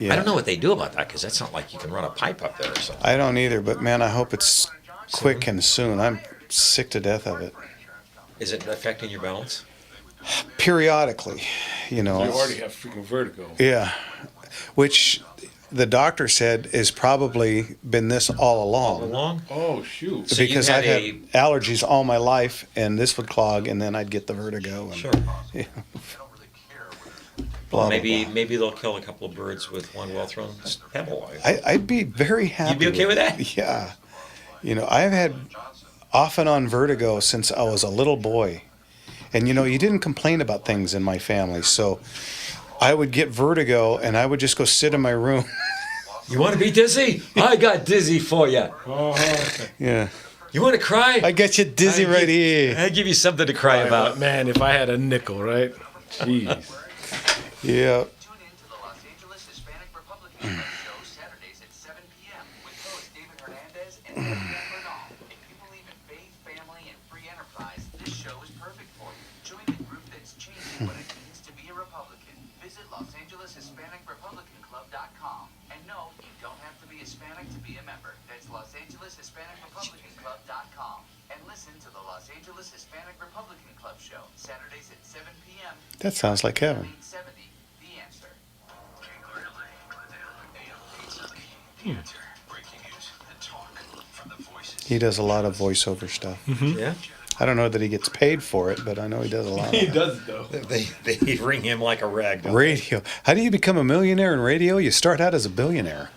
Yeah. I don't know what they do about that because that's not like you can run a pipe up there or something. I don't either, but man, I hope it's quick and soon. I'm sick to death of it. Is it affecting your balance? Periodically, you know. You already have freaking vertigo. Yeah, which the doctor said is probably been this all along. All along? Oh, shoot. So Because you I've had had allergies all my life, and this would clog, and then I'd get the vertigo. And, Sure. Yeah. Well, Blah, maybe blah, maybe they'll kill a couple of birds with one well-thrown pebble. I'd be very happy. You'd be okay with that? Yeah. You know, I've had off and on vertigo since I was a little boy. And, you know, you didn't complain about things in my family. So I would get vertigo, and I would just go sit in my room. You want to be dizzy? I got dizzy for you. Yeah. You want to cry? I got you dizzy right here. I give you something to cry about. Man, if I had a nickel, right? Jeez. Yeah. Tune in to the Los Angeles Hispanic Republican Club show Saturdays at 7 p.m. with hosts David Hernandez and Edwin Bernal. If you believe in faith, family, and free enterprise, this show is perfect for you. Join the group that's changing what it means to be a Republican. Visit LosAngelesHispanicRepublicanClub.com. And no, you don't have to be Hispanic to be a member. That's LosAngelesHispanicRepublicanClub.com. And listen to the Los Angeles Hispanic Republican Club show Saturdays at 7 p.m. That sounds like heaven. 1970. The answer. He does a lot of voiceover stuff. Yeah? I don't know that he gets paid for it, but I know he does a lot He of it. does it, though. They ring him like a rag doll. Radio. How do you become a millionaire in radio? You start out as a billionaire.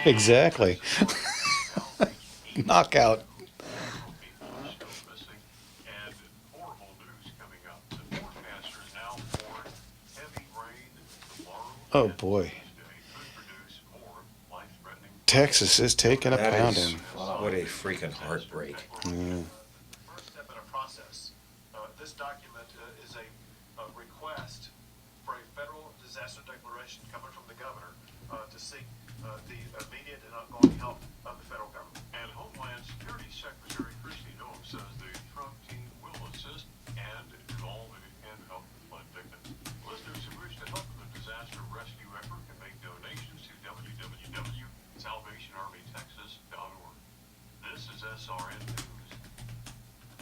Exactly. Knockout. Oh boy. Texas is taking a That is, pounding. what a freaking heartbreak. Mm. First step in a process. This document is a request for a federal disaster declaration coming from the governor to seek the immediate and ongoing help of the federal government. And Homeland Security Secretary Christy Noem says the Trump team will assist and call and help flood victims. Listeners who wish to help in the disaster rescue effort can make donations to www.salvationarmytexas.org. This is SRN News.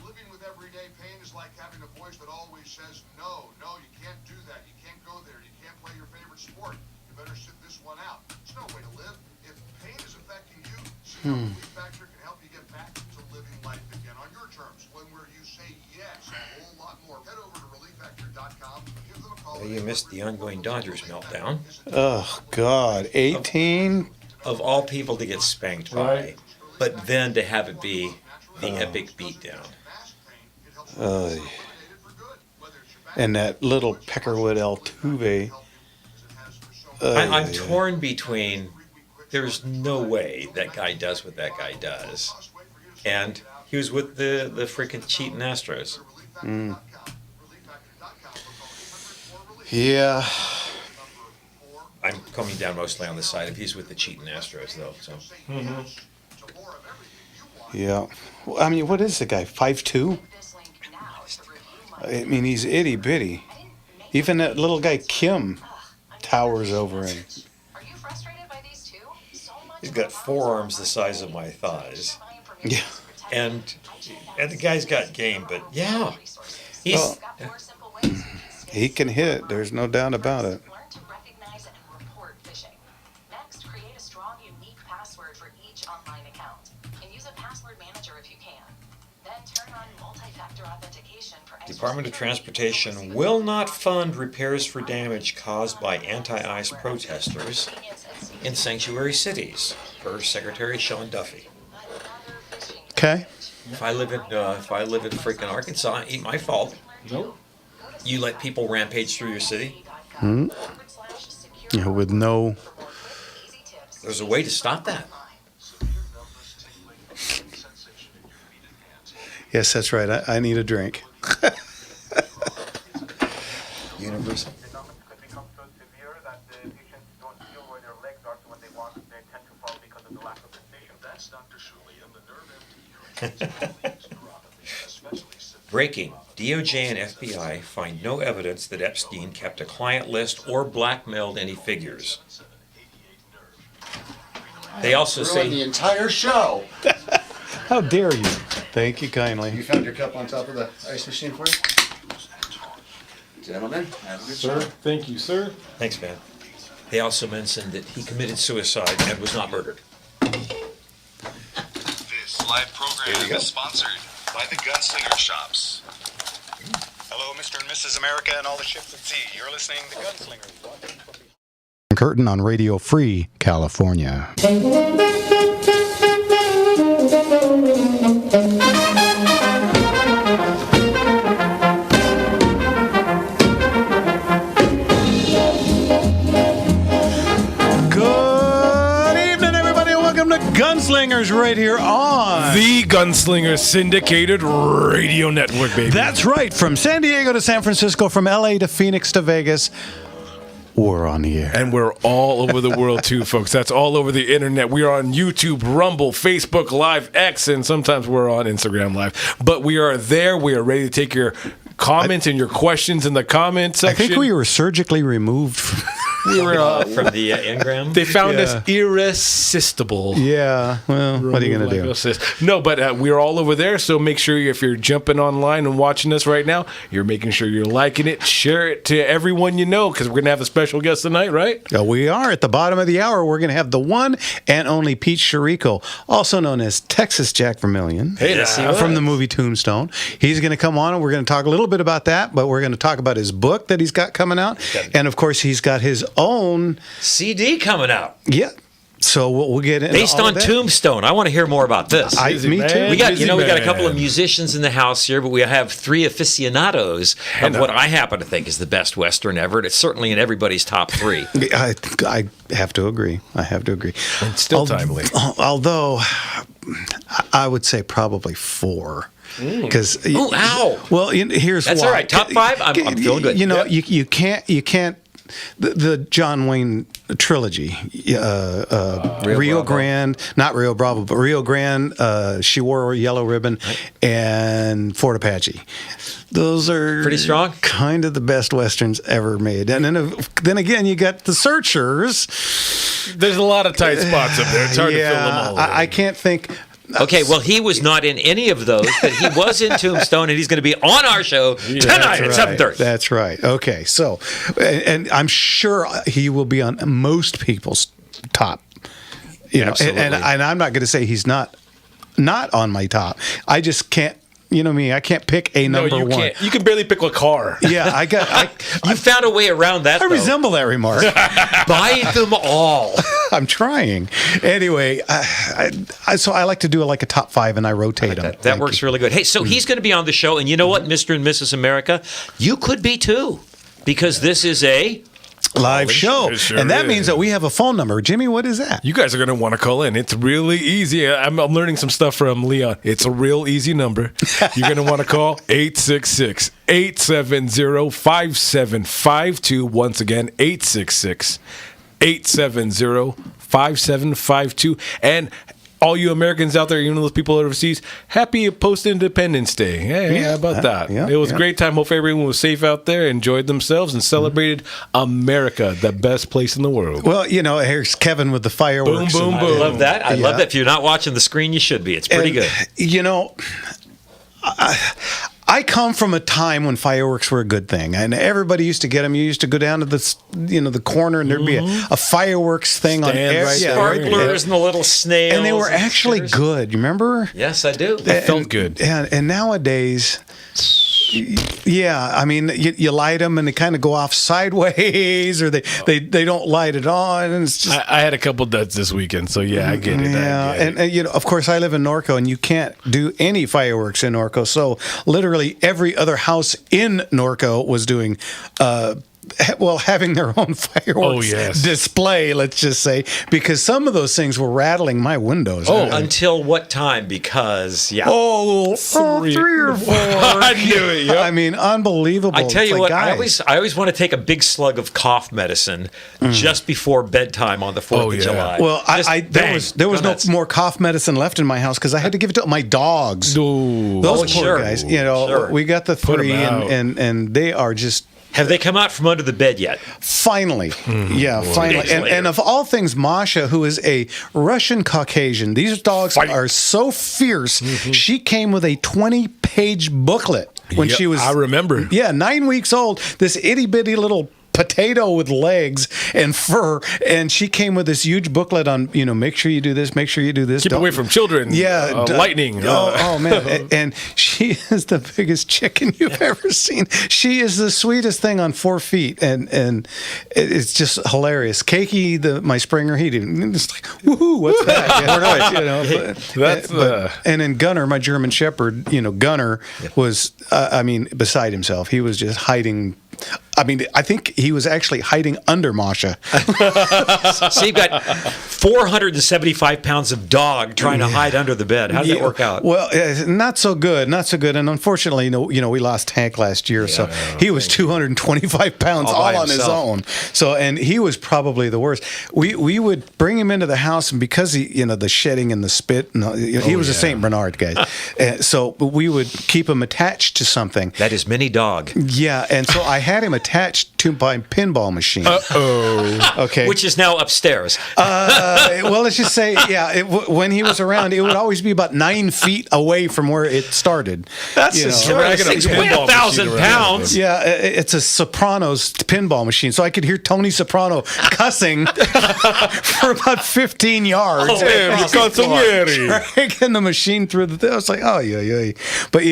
Living with everyday pain is like having a voice that always says, no, you can't do that. You can't go there. You can't play your favorite sport. You better sit this one out. It's no way to live. If pain is affecting you, see how Relief Factor can help you get back to living life again on your terms. One where you say yes, a whole lot more. Head over to relieffactor.com. Give them a call. Well, you missed the ongoing Dodgers meltdown. Oh God. 18. Of all people to get spanked by, Right. but then to have it be the epic beatdown. And that little Peckerwood Altuve. I'm torn between, there's no way that guy does what that guy does. And he was with the freaking cheating Astros. Mm. Yeah. I'm coming down mostly on the side of he's with the cheating Astros, though. So Yeah. Well, I mean, what is the guy? 5'2"? I mean, he's itty bitty. Even that little guy Kim towers over him. he's got forearms the size of my thighs. Yeah. And the guy's got game, but yeah. He's, Well, he can hit. There's no doubt about it. Department of Transportation will not fund repairs for damage caused by anti-ICE protesters in sanctuary cities, per Secretary Sean Duffy. Okay. If I live in freaking Arkansas, it ain't my fault. Nope. You let people rampage through your city. Yeah, with no. There's a way to stop that. Yes, that's right. I need a drink. Universal. The numbers could become so severe that the patients don't feel where their legs are, so when they walk, they tend to fall because of the lack of sensation. That's Dr. Shuley and the nerve MD who treats neuropathy, especially severe Breaking. DOJ and FBI find no evidence that Epstein kept a client list or blackmailed any figures. They also Ruined the say entire show. How dare you? Thank you kindly. You found your cup on top of the ice machine for you? Gentlemen, have a good Sir, show. thank you, sir. Thanks, man. They also mentioned that he committed suicide and was not murdered. This live program is sponsored by the Gunslinger Shops. Hello, Mr. and Mrs. America and all the ships at sea. You're listening to Gunslingers. Curtain on Radio Free California. Good evening, everybody, and welcome to Gunslingers right here on The Gunslinger Syndicated Radio Network, baby. That's right, from San Diego to San Francisco, from LA to Phoenix to Vegas. We're on the air. And we're all over the world, too, folks. That's all over the internet. We are on YouTube, Rumble, Facebook Live, X, and sometimes we're on Instagram Live. But we are there. We are ready to take your comments and your questions in the comment I section. think we were surgically removed from... We were, From the engram. they found Yeah. us irresistible. Yeah, well, what are you going to do? No, but we're all over there, so make sure if you're jumping online and watching us right now, you're making sure you're liking it, share it to everyone you know, because we're going to have a special guest tonight, right? We are. At the bottom of the hour, we're going to have the one and only Pete Chirico, also known as Texas Jack Vermillion, Hey, yes, he from was. the movie Tombstone. He's going to come on, and we're going to talk a little bit about that, but we're going to talk about his book that he's got coming out. And, of course, he's got his own... CD coming out. Yeah. So we'll get into Based all on of that. Tombstone. I want to hear more about this. Me man. too. We got, Busy we got a couple man. of musicians in the house here, but we have three aficionados of what I happen to think is the best Western ever. And it's certainly in everybody's top three. I have to agree. And still timely. Although, I would say probably 4. Because Oh, ow. Well, here's That's why. all right. Top 5? I'm feeling good. You know, Yep. you can't. The John Wayne trilogy, Rio Bravo. Grande, not Rio Bravo, but Rio Grande, She Wore a Yellow Ribbon, and Fort Apache. Those are Pretty strong? kind of the best westerns ever made. And then again, you got the Searchers. There's a lot of tight spots up there. It's hard to fill them all. I can't think. Okay, well, he was not in any of those, but he was in Tombstone, and he's going to be on our show tonight at 7:30. That's right. Okay, so, and I'm sure he will be on most people's top. You know, Absolutely. and I'm not going to say he's not on my top. I just can't. You know me. I can't pick a No, number you one. can't. You can barely pick a car. Yeah, You found a way around that, I though. resemble that remark. Buy them all. I'm trying. Anyway, so I like to do like a top 5, and I rotate them. That works really good. Hey, so he's going to be on the show, and you know what, Mr. and Mrs. America? You could be too, because this is a Live show. It sure And that is. means that we have a phone number. Jimmy, what is that? You guys are going to want to call in. It's really easy. I'm learning some stuff from Leon. It's a real easy number. You're going to want to call 866-870-5752. Once again, 866-870-5752. And all you Americans out there, even those people overseas, happy post-Independence Day. Hey, how about that? yeah, It was a yeah. great time. Hope everyone was safe out there, enjoyed themselves, and celebrated America, the best place in the world. Well, you know, here's Kevin with the fireworks. Boom, boom, and- I love that. I love Yeah. that. If you're not watching the screen, you should be. It's pretty And, good. You know, I come from a time when fireworks were a good thing, and everybody used to get them. You used to go down to the corner, and there'd be a fireworks thing on Stand right there. Sparklers and the little snails. and they were actually stickers. good. You remember? Yes, I do. It felt good. And nowadays, yeah, I mean, you light them and they kind of go off sideways, or they don't light it on, and it's just. I had a couple duds this weekend, so yeah, I get it. Yeah, I get it. and you know, of course, I live in Norco, and you can't do any fireworks in Norco. So literally, every other house in Norco was doing having their own fireworks display, let's just say, because some of those things were rattling my windows. Until what time? Because, three or four. I knew it. Yep. I mean, unbelievable. I tell It's you like, what, guys, I always want to take a big slug of cough medicine just before bedtime on the 4th of July. Well, Just there was no nuts. more cough medicine left in my house because I had to give it to my dogs. Ooh. Those poor sure. guys. You know, Sure. we got the Put 'em 3, out. and they are just. Have they come out from under the bed yet? Finally, finally, Days and later. of all things, Masha, who is a Russian Caucasian, these dogs are so fierce. She came with a 20-page booklet when Yep, she was. I remember. 9 weeks old. This itty bitty little potato with legs and fur, and she came with this huge booklet on, make sure you do this, make sure you do this. Keep away from children. Lightning. Oh man, and she is the biggest chicken you've ever seen. She is the sweetest thing on 4 feet, and it's just hilarious. Cakey, my Springer, he didn't. It's like, woohoo, what's that? And then Gunner, my German Shepherd, Gunner was, beside himself. He was just hiding. I think he was actually hiding under Masha. So you've got 475 pounds of dog trying to hide under the bed. How did that work out? Well, not so good. And unfortunately, we lost Tank last year, so he was 225 pounds all on his own. So, and he was probably the worst. We would bring him into the house, and because he, the shedding and the spit, he was a Saint Bernard guy. So we would keep him attached to something. That is mini dog. Yeah, and so I had him attached to my pinball machine. Okay. Which is now upstairs. Well, let's just say, when he was around, it would always be about 9 feet away from where it started. That's dragging a thing's weigh pinball 1,000 machine around. pounds. Yeah, it's a Sopranos pinball machine, so I could hear Tony Soprano cussing for about 15 yards. Oh, yeah, Dragging the machine through the thing. I was like, oh, yeah. But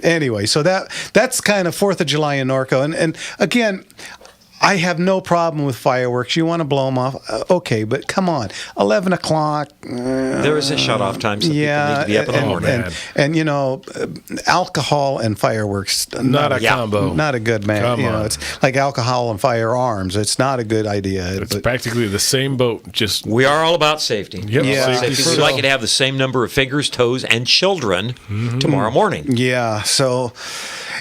anyway, so that's kind of 4th of July in Norco. And again, I have no problem with fireworks. You want to blow them off? Okay, but come on. 11 o'clock. There is a shut-off time, so people need to be up in the morning. And alcohol and fireworks. Not a combo. Not a good man. Come on. It's like alcohol and firearms. It's not a good idea. It's practically the same boat. Just We are all about safety. Yep. Yeah. Safety. We'd like you to have the same number of fingers, toes, and children tomorrow morning. Yeah. So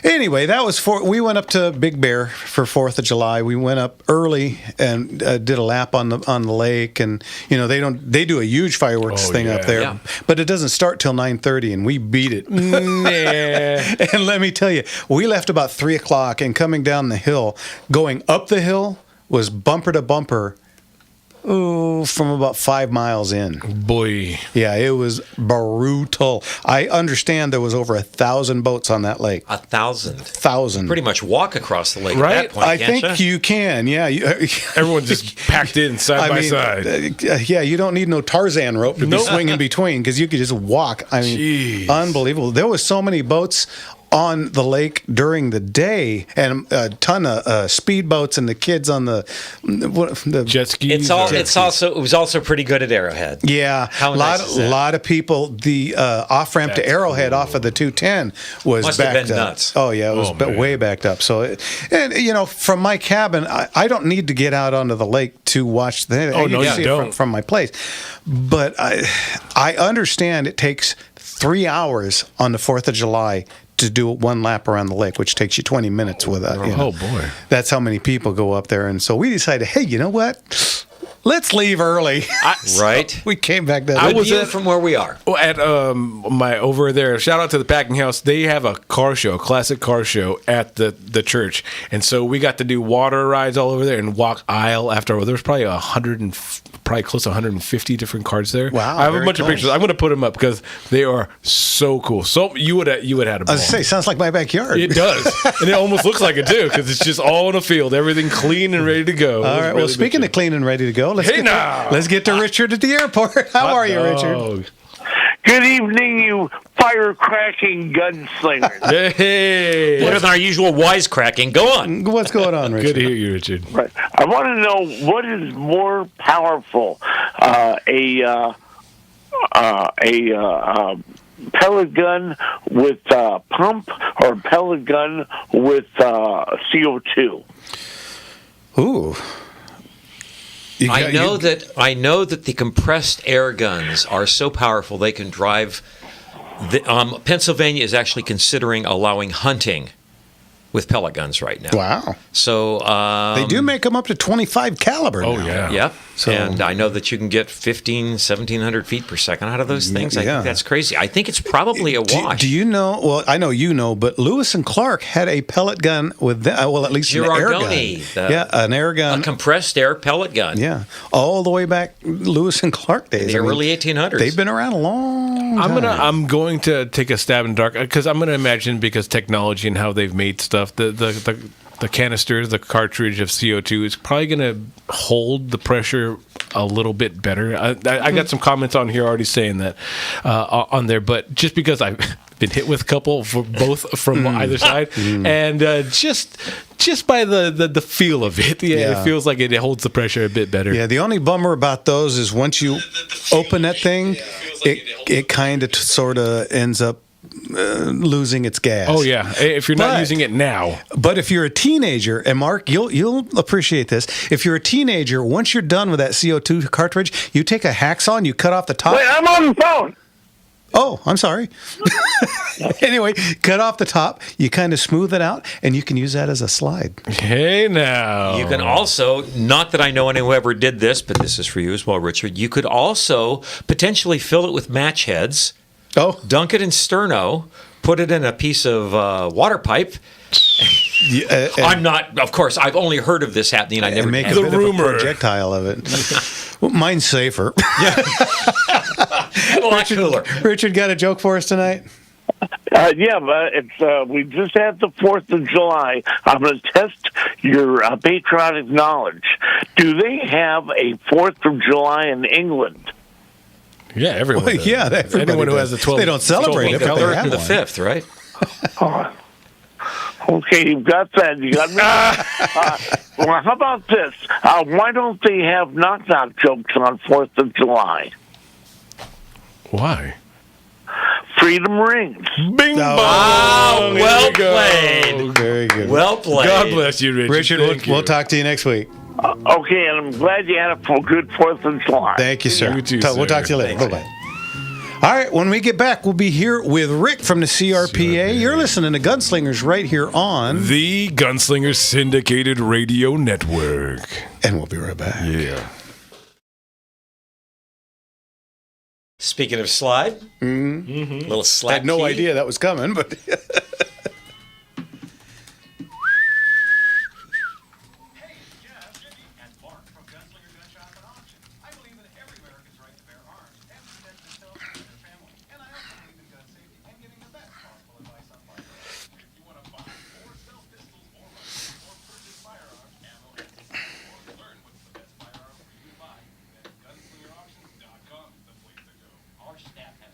anyway, that was we went up to Big Bear for 4th of July. We went up early and did a lap on the lake, and they do a huge fireworks thing up there, but it doesn't start till 9:30, and we beat it. And let me tell you, we left about 3 o'clock, and coming down the hill, going up the hill was bumper to bumper. From about 5 miles in. boy. Yeah, it was brutal. I understand there was over 1,000 boats on that lake. 1,000. 1,000. Pretty much walk across the lake Right? at that point, I can't think you? you can. Yeah. Everyone just packed in side by side. Yeah, you don't need no Tarzan rope to be swinging between because you could just walk. I mean, Jeez. unbelievable. There was so many boats on the lake during the day, and a ton of speedboats, and the kids on the Jet skis. It was also pretty good at Arrowhead. Yeah, How a nice is that? lot of people. The off ramp to That's Arrowhead cool. off of the 210 was Must have backed been up. nuts. Oh yeah, it was man. way backed up. So, and from my cabin, I don't need to get out onto the lake to watch the. Oh, no, can you see it don't. from my place, but I understand it takes 3 hours on the 4th of July to do one lap around the lake, which takes you 20 minutes with that. Oh, boy. That's how many people go up there. And so we decided, hey, you know what? Let's leave early. Right? We came back that Good way. view from where we are. Oh, at my over there, shout out to the Packing House. They have a car show, a classic car show at the church, and so we got to do water rides all over there and walk aisle after. There's probably probably close to 150 different cars there. Wow, I have a very bunch of cool. pictures. I'm going to put them up because they are so cool. So you would have had a I ball. was going to say, sounds like my backyard. It does, and it almost looks like it too because it's just all in a field, everything clean and ready to go. All right. Well, speaking of clean and ready to go, let's get to Richard at the airport. How are you, Richard? Good evening, you fire-cracking gunslingers. Hey, Better than our usual wisecracking. Go on. What's going on, Richard? good to hear you, Richard. Right. I want to know what is more powerful, a pellet gun with pump or a pellet gun with CO2. Ooh. I know that the compressed air guns are so powerful they can drive. Pennsylvania is actually considering allowing hunting with pellet guns right now. Wow. So they do make them up to 25 caliber. Oh, now. yeah. Yep. So- And I know that you can get 1,700 feet per second out of those things. I Yeah. think that's crazy. I think it's probably a wash. Do you know? Well, I know you know, but Lewis and Clark had a pellet gun with them. Well, at least an air gun. Girardoni, An air gun. a compressed air pellet gun. Yeah, all the way back Lewis and Clark days. The early 1800s. They've been around a long time. I'm going to take a stab in the dark because I'm going to imagine, because technology and how they've made stuff, the canister, the cartridge of CO2 is probably going to hold the pressure a little bit better. I got some comments on here already saying that on there, but just because I've been hit with a couple for both from either side, and just by the feel of it, it feels like it holds the pressure a bit better. Yeah, the only bummer about those is once you open that thing, it kind of sort of ends up losing its gas. Oh yeah, if you're not using it now. But if you're a teenager, and Mark, you'll appreciate this. If you're a teenager, once you're done with that CO2 cartridge, you take a hacksaw and you cut off the top. Wait, I'm on the phone. Oh, I'm sorry. Anyway, cut off the top. You kind of smooth it out, and you can use that as a slide. Hey now. You can also, not that I know anyone who ever did this, but this is for you as well, Richard. You could also potentially fill it with match heads. Oh, Dunk it in sterno, put it in a piece of water pipe. yeah, I'm not, of course, I've only heard of this happening. I never and make a had bit of a projectile of it. Well, mine's safer. a lot cooler. Richard got a joke for us tonight? Yeah, but it's we just had the 4th of July. I'm going to test your patriotic knowledge. Do they have a 4th of July in England? Yeah, everyone. Well, does. yeah, everybody anyone who does. has a 12. They don't celebrate it, The but they 3rd have and the one. 5th, right? Okay, you've got that. You got me. Well, how about this? Why don't they have knock-knock jokes on 4th of July? Why? Freedom rings. Bing Oh, bong. There well you go. played. Very good. Well played. God bless you, Richard. Richard, Thank we'll you. talk to you next week. Okay, and I'm glad you had a good 4th of July. Thank you, sir. You too, We'll sir. talk to you later. Thanks. Bye-bye. All right, when we get back, we'll be here with Rick from the CRPA. You're listening to Gunslingers right here on... The Gunslinger Syndicated Radio Network. And we'll be right back. Yeah. Speaking of slide, little I slap had no key. idea that was coming, but... And Mark from Gunslinger Gun Shop and Auction. I believe in every American's right to bear arms and to protect themselves and their family. And I also believe in gun safety and giving the best possible advice on firearms. If you want to buy or sell pistols or rifles or purchase firearms, ammo, and or learn what's the best firearm for you to buy, then GunslingerAuctions.com is the place to go. Our staff has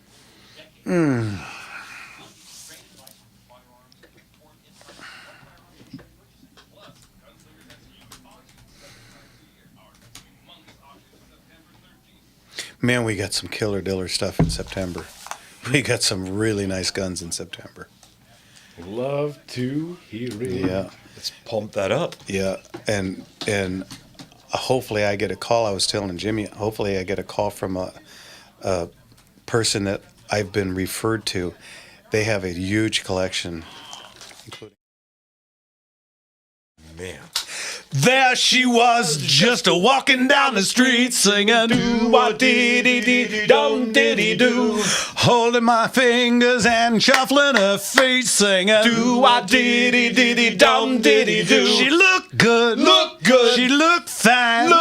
decades. Great advice on firearms and important insights on what firearms you should be purchasing. Plus, Gunslinger has huge auctions 7 times a year. Our humongous auction is September 13th. Man, we got some killer diller stuff in September. We got some really nice guns in September. Love to hear it. Yeah, Let's pump that up. yeah. And hopefully I get a call. I was telling Jimmy, hopefully I get a call from a person that I've been referred to. They have a huge collection, including... Man. There she was, just a walking down the street singing do-wah-dee-dee-dee-dum-dee-dee-doo, holding my fingers and shuffling her feet singing do-wah-dee-dee-dee-dee-dum-dee-dee-doo. She looked good, she looked fine,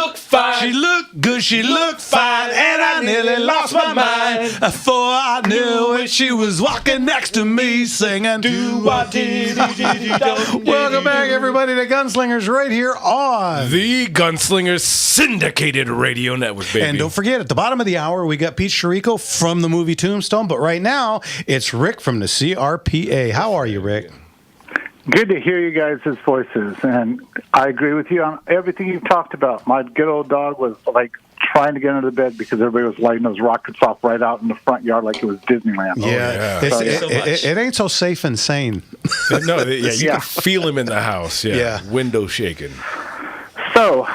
she looked good, she looked fine, and I nearly lost my mind before I knew it. She was walking next to me singing do-wah-dee-dee-dee-dum. Welcome back, everybody, to Gunslingers right here on The Gunslinger Syndicated Radio Network, baby. And don't forget, at the bottom of the hour, we got Pete Chirico from the movie Tombstone. But right now, it's Rick from the CRPA. How are you, Rick? Good to hear you guys' voices, and I agree with you on everything you've talked about. My good old dog was like trying to get under the bed because everybody was lighting those rockets off right out in the front yard like it was Disneyland. yeah. It's- Thank you so much. it ain't so safe and sane. No, yeah, you Yeah. can feel him in the house. Yeah. Yeah. Window shaking. So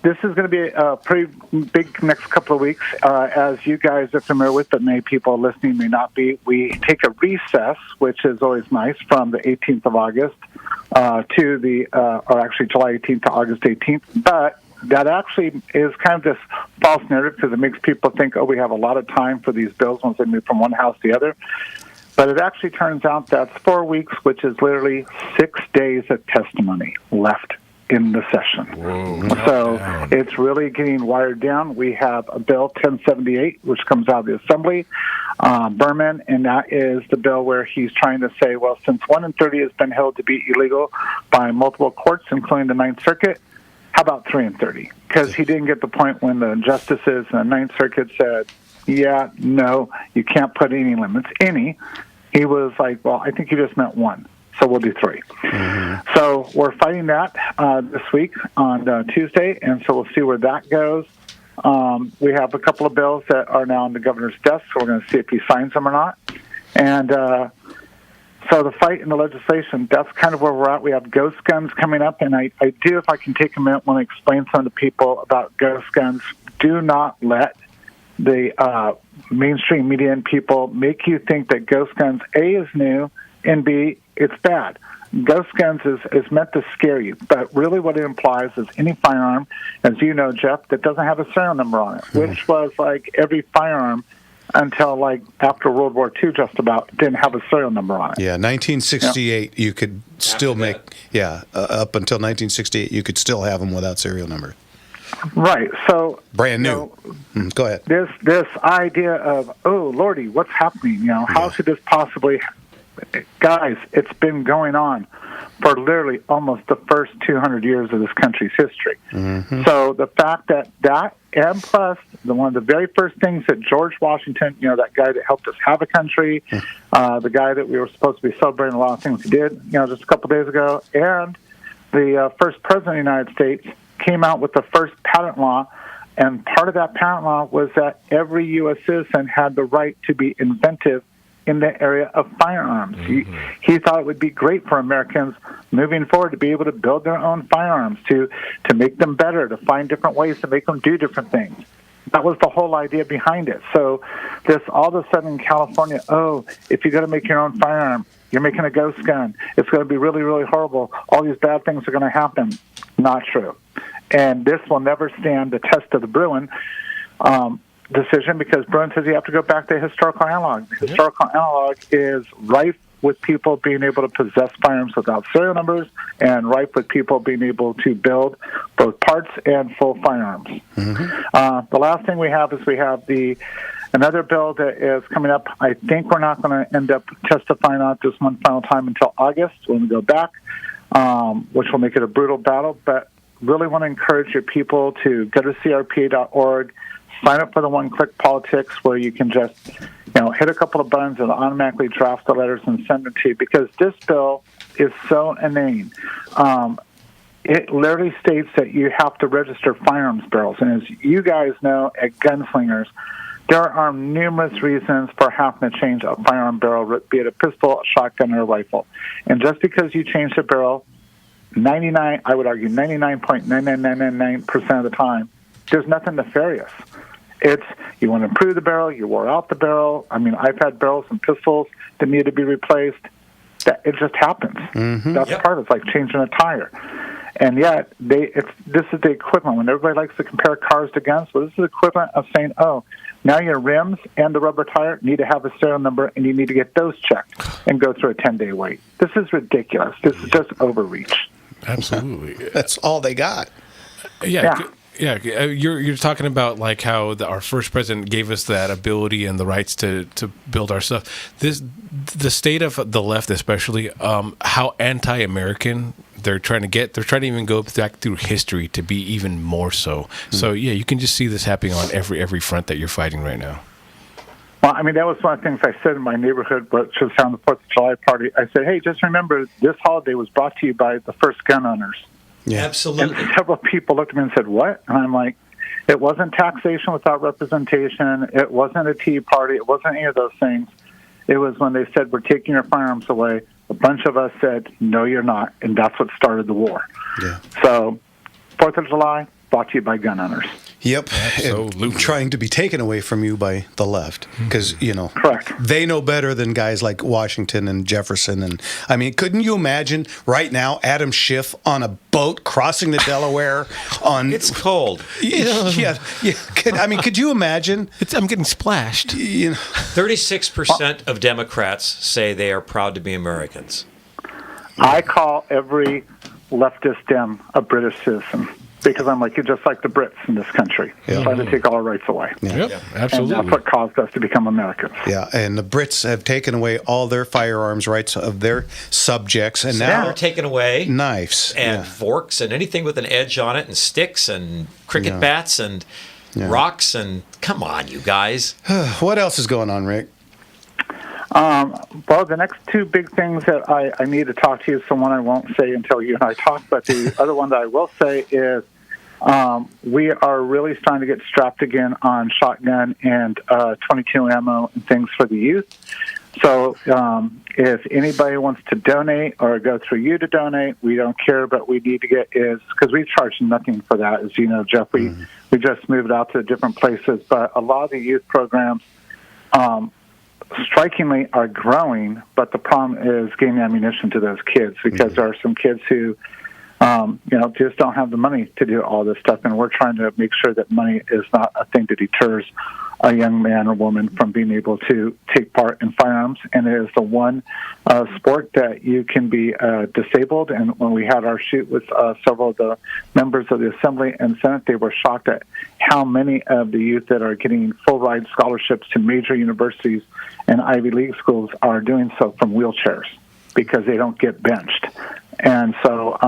this is going to be a pretty big next couple of weeks. As you guys are familiar with, but many people listening may not be, we take a recess, which is always nice, from the 18th of August to or actually July 18th to August 18th. But that actually is kind of this false narrative because it makes people think, oh, we have a lot of time for these bills once they move from one house to the other. But it actually turns out that's 4 weeks, which is literally 6 days of testimony left in the session. Whoa, so it's really getting wired down. We have a bill 1078, which comes out of the Assembly, Berman, and that is the bill where he's trying to say, well, since 1 in 30 has been held to be illegal by multiple courts, including the Ninth Circuit, how about 3 in 30? Because he didn't get the point when the justices in the Ninth Circuit said, yeah, no, you can't put any limits. He was like, well, I think you just meant 1. So we'll do 3. Mm-hmm. So we're fighting that this week on Tuesday, and so we'll see where that goes. We have a couple of bills that are now on the governor's desk, so we're going to see if he signs them or not. And so the fight in the legislation, that's kind of where we're at. We have ghost guns coming up, and I do, if I can take a minute, want to explain some to people about ghost guns. Do not let the mainstream media and people make you think that ghost guns, A, is new, and B, it's bad. Ghost guns is meant to scare you, but really what it implies is any firearm, as you know, Jeff, that doesn't have a serial number on it, which was like every firearm until like after World War II just about didn't have a serial number on it. Yeah, 1968 you could still make, up until 1968 you could still have them without serial number. Right, so... Brand new. Go ahead. This idea of, oh, Lordy, what's happening? How could this possibly... Guys, it's been going on for literally almost the first 200 years of this country's history. Mm-hmm. So the fact that, and plus, one of the very first things that George Washington, that guy that helped us have a country, the guy that we were supposed to be celebrating a lot of things he did, just a couple days ago, and the first president of the United States came out with the first patent law, and part of that patent law was that every U.S. citizen had the right to be inventive in the area of firearms. Mm-hmm. He thought it would be great for Americans moving forward to be able to build their own firearms, to make them better, to find different ways to make them do different things. That was the whole idea behind it. So this all of a sudden in California, if you're going to make your own firearm, you're making a ghost gun. It's going to be really, really horrible. All these bad things are going to happen. Not true. And this will never stand the test of the Bruin decision, because Bruin says you have to go back to historical analog. Historical analog is rife with people being able to possess firearms without serial numbers, and rife with people being able to build both parts and full firearms. Mm-hmm. The last thing we have is another bill that is coming up. I think we're not going to end up testifying on it this one final time until August when we go back, which will make it a brutal battle. But really want to encourage your people to go to crpa.org, sign up for the one-click politics where you can just, hit a couple of buttons and automatically draft the letters and send them to you, because this bill is so inane. It literally states that you have to register firearms barrels. And as you guys know at Gunslingers, there are numerous reasons for having to change a firearm barrel, be it a pistol, a shotgun, or a rifle. And just because you change the barrel, I would argue 99.99999% of the time, there's nothing nefarious. It's you want to improve the barrel, you wore out the barrel. I mean, I've had barrels and pistols that need to be replaced. That it just happens. Mm-hmm. That's part of it. It's like changing a tire. And yet, this is the equivalent. When everybody likes to compare cars to guns, well, this is the equivalent of saying, now your rims and the rubber tire need to have a serial number, and you need to get those checked and go through a 10-day wait. This is ridiculous. This is just overreach. Absolutely. That's all they got. Yeah. You're talking about like how our first president gave us that ability and the rights to build our stuff. The state of the left, especially, how anti-American they're trying to even go back through history to be even more so. So you can just see this happening on every front that you're fighting right now. Well, I mean, that was one of the things I said in my neighborhood, which was on the 4th of July party. I said, hey, just remember, this holiday was brought to you by the first gun owners. Yeah, absolutely. And several people looked at me and said, what? And I'm like, it wasn't taxation without representation. It wasn't a Tea Party. It wasn't any of those things. It was when they said, we're taking your firearms away. A bunch of us said, no, you're not. And that's what started the war. Yeah. So 4th of July, brought to you by gun owners. Yep. Absolutely. And trying to be taken away from you by the left. Because, Correct. they know better than guys like Washington and Jefferson. And I mean, couldn't you imagine right now Adam Schiff on a boat crossing the Delaware on. It's cold. Yeah. Could you imagine? I'm getting splashed. 36% of Democrats say they are proud to be Americans. I call every leftist Dem a British citizen because I'm like, you're just like the Brits in this country, trying to take all our rights away. Yep, absolutely. And that's what caused us to become Americans. Yeah, and the Brits have taken away all their firearms rights of their subjects, and now They're taking away knives and forks and anything with an edge on it and sticks and cricket bats and rocks and come on, you guys. What else is going on, Rick? Well, the next two big things that I need to talk to you, so one I won't say until you and I talk, but the other one that I will say is we are really starting to get strapped again on shotgun and 22 ammo and things for the youth. So if anybody wants to donate or go through you to donate, we don't care, but we need to get is, because we charge nothing for that, as you know, Jeff, we just moved out to different places, but a lot of the youth programs strikingly are growing, but the problem is getting ammunition to those kids because there are some kids who, just don't have the money to do all this stuff, and we're trying to make sure that money is not a thing that deters a young man or woman from being able to take part in firearms. And it is the one sport that you can be disabled. And when we had our shoot with several of the members of the Assembly and Senate, they were shocked at how many of the youth that are getting full ride scholarships to major universities and Ivy League schools are doing so from wheelchairs because they don't get benched. And so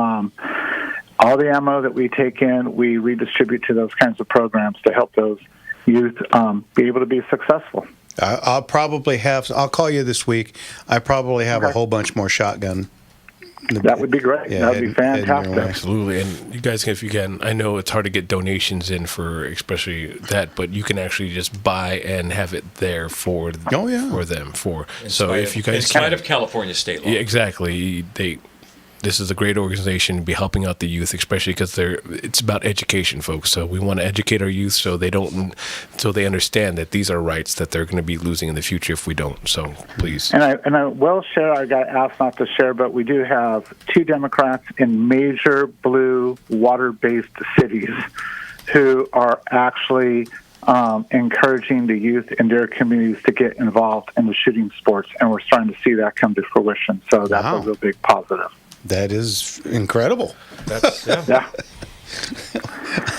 all the ammo that we take in, we redistribute to those kinds of programs to help those youth be able to be successful. I'll call you this week. I probably have a whole bunch more shotgun. That would be great. That would be fantastic. Absolutely. And you guys, if you can, I know it's hard to get donations in for especially that, but you can actually just buy and have it there for them. So if you guys in spite of California state law. Yeah, exactly. This is a great organization to be helping out the youth, especially because it's about education, folks. So we want to educate our youth so they understand that these are rights that they're going to be losing in the future if we don't. So please. And I will share. I got asked not to share, but we do have 2 Democrats in major blue water-based cities who are actually encouraging the youth in their communities to get involved in the shooting sports, and we're starting to see that come to fruition. So that's a real big positive. That is incredible. That's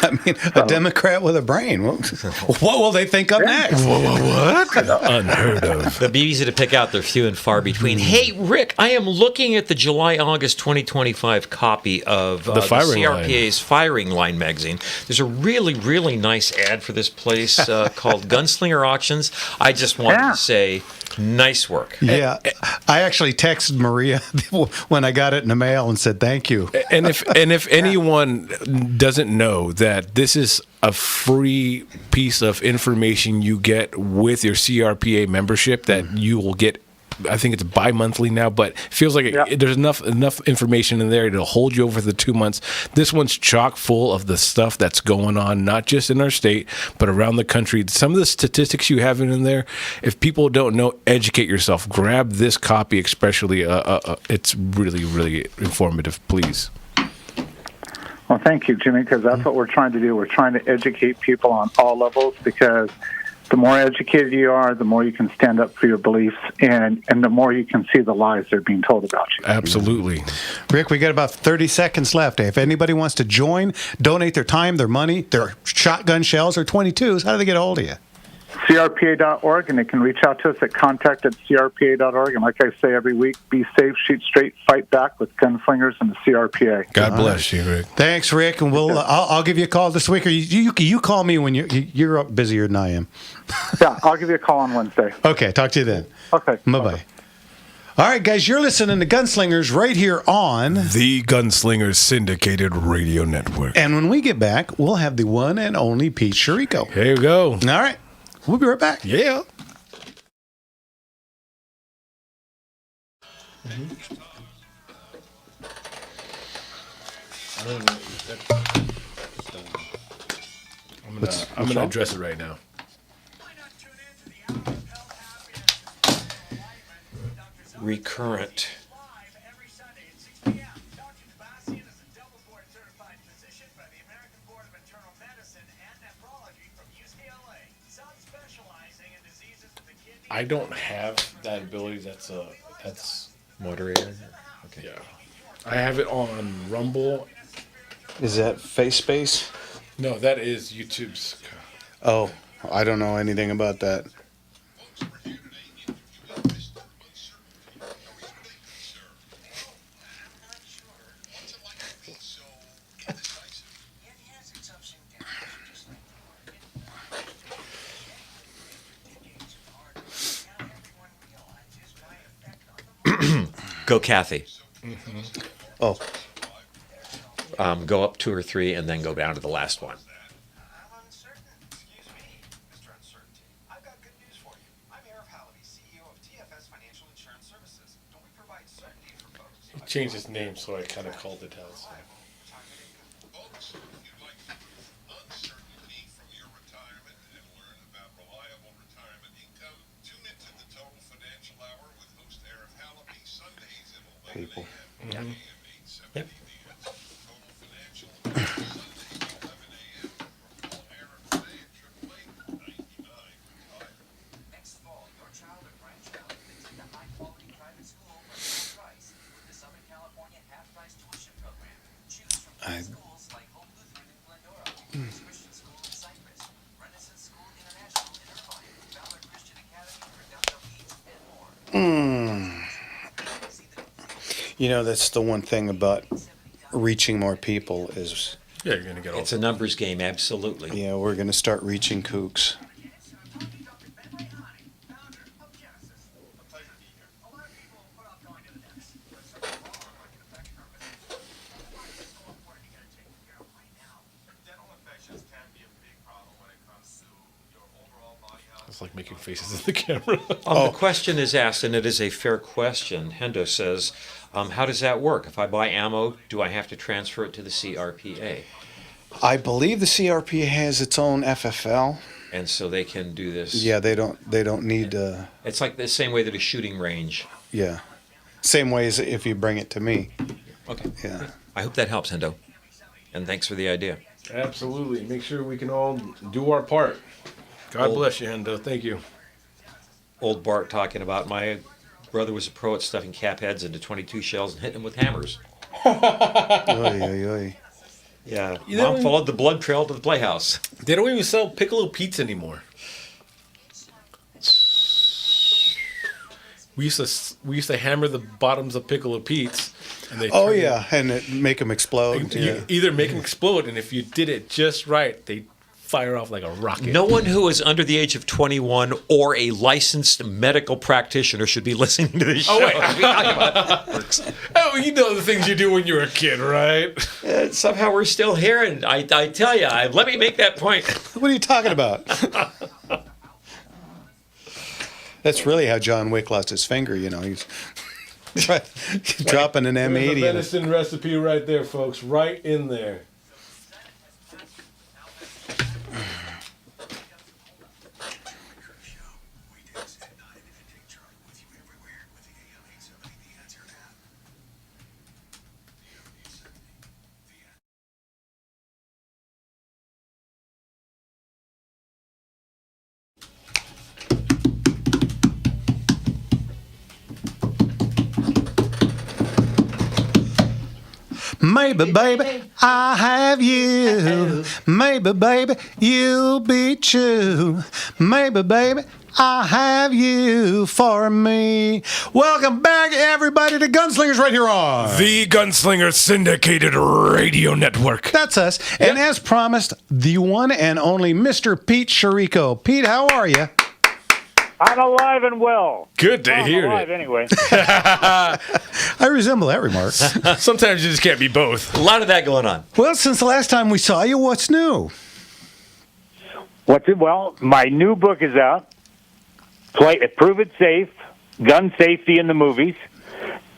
I mean, a Democrat with a brain. What will they think up next? What? Unheard of. They'll be easy to pick out. They're few and far between. Hey, Rick, I am looking at the July-August 2025 copy of the CRPA's Firing Line magazine. There's a really, really nice ad for this place called Gunslinger Auctions. I just wanted to say, nice work. Yeah. I actually texted Maria when I got it in the mail and said thank you. And if anyone doesn't know that this is a free piece of information you get with your CRPA membership that you will get, I think it's bi-monthly now, but it feels like there's enough information in there to hold you over the 2 months. This one's chock full of the stuff that's going on, not just in our state, but around the country. Some of the statistics you have in there, if people don't know, educate yourself. Grab this copy especially. It's really, really informative. Please. Well, thank you, Jimmy, because that's what we're trying to do. We're trying to educate people on all levels because the more educated you are, the more you can stand up for your beliefs, and the more you can see the lies that are being told about you. Absolutely. Rick, we got about 30 seconds left. If anybody wants to join, donate their time, their money, their shotgun shells, or 22s, how do they get a hold of you? CRPA.org, and they can reach out to us at contact@CRPA.org. And like I say every week, be safe, shoot straight, fight back with Gunslingers and the CRPA. God bless you, Rick. Thanks, Rick, and I'll give you a call this week, or you call me when you're up busier than I am. Yeah, I'll give you a call on Wednesday. Okay, talk to you then. Okay. Bye-bye. All right, guys, you're listening to Gunslingers right here on the Gunslingers Syndicated Radio Network. And when we get back, we'll have the one and only Pete Chirico. Here you go. All right. We'll be right back. Yeah. Mm-hmm. I'm gonna address it right now. Recurrent. I don't have that ability. That's Moderator. Okay. yeah. I have it on Rumble. Is that face space? No, that is YouTube's. Oh, I don't know anything about that. Go, Kathy. Oh, Go up 2 or 3, and then go down to the last one. I'm uncertain. Excuse me, Mr. Uncertainty. I've got good news for you. I'm Arif Halaby, CEO of TFS Financial Insurance Services. Don't we provide certainty for folks? He changed his name, so I kind of called it out. So. Folks, if you'd like uncertainty from your retirement and learn about reliable retirement income, tune into the Total Financial Hour with host Arif Halaby, Sundays at 11 people. a.m. AM 870. Yep. Total Financial Hour, Sundays at 11 a.m. Or call Arif today at 888-99-RETIRE. Next fall, your child or grandchild can attend a high-quality private school for half price with the Southern California half-price tuition program. Choose from schools like Hope Lutheran in Glendora, Grace Christian School in Cypress, Renaissance School International in Irvine, Valor Christian Academy for Downtown East, and more. you know, that's the one thing about reaching more people is, Yeah, you're gonna get all. It's a numbers game, absolutely. yeah, we're going to start reaching kooks. Dental infections can be a big problem when it comes to your overall body health. It's like making faces at the camera. The question is asked, and it is a fair question. Hendo says, how does that work? If I buy ammo, do I have to transfer it to the CRPA? I believe the CRP has its own FFL. And so they can do this. Yeah, they don't need It's like the same way that a shooting range. yeah. Same way as if you bring it to me. Okay. Yeah. I hope that helps, Hendo. And thanks for the idea. Absolutely. Make sure we can all do our part. God bless you, Hendo. Thank you. Old Bart talking about my brother was a pro at stuffing cap heads into 22 shells and hitting them with hammers. Oy, oy, oy. Yeah. You know- Mom followed the blood trail to the playhouse. They don't even sell Piccolo Pete's anymore. We used to hammer the bottoms of Piccolo Pete's, and they Oh turn yeah, and it make them explode. You Yeah. either make them explode, and if you did it just right, they fire off like a rocket. No one who is under the age of 21 or a licensed medical practitioner should be listening to this show. Oh, wait. Oh, you know the things you do when you were a kid, right? Somehow we're still here, and I tell you, let me make that point. What are you talking about? That's really how John Wick lost his finger. You know, he's dropping an There's M80. a and- venison recipe right there, folks. Right in there. Maybe, baby, I have you. Maybe, baby, you'll be true. Maybe, baby, I have you for me. Welcome back, everybody, to Gunslingers right here on The Gunslinger Syndicated Radio Network. That's us. And as promised, the one and only Mr. Pete Chirico. Pete, how are you? I'm alive and well. Good to I'm hear alive it. anyway. I resemble that remark. Sometimes you just can't be both. A lot of that going on. Well, since the last time we saw you, what's new? Well, my new book is out. Prove It Safe, Gun Safety in the Movies.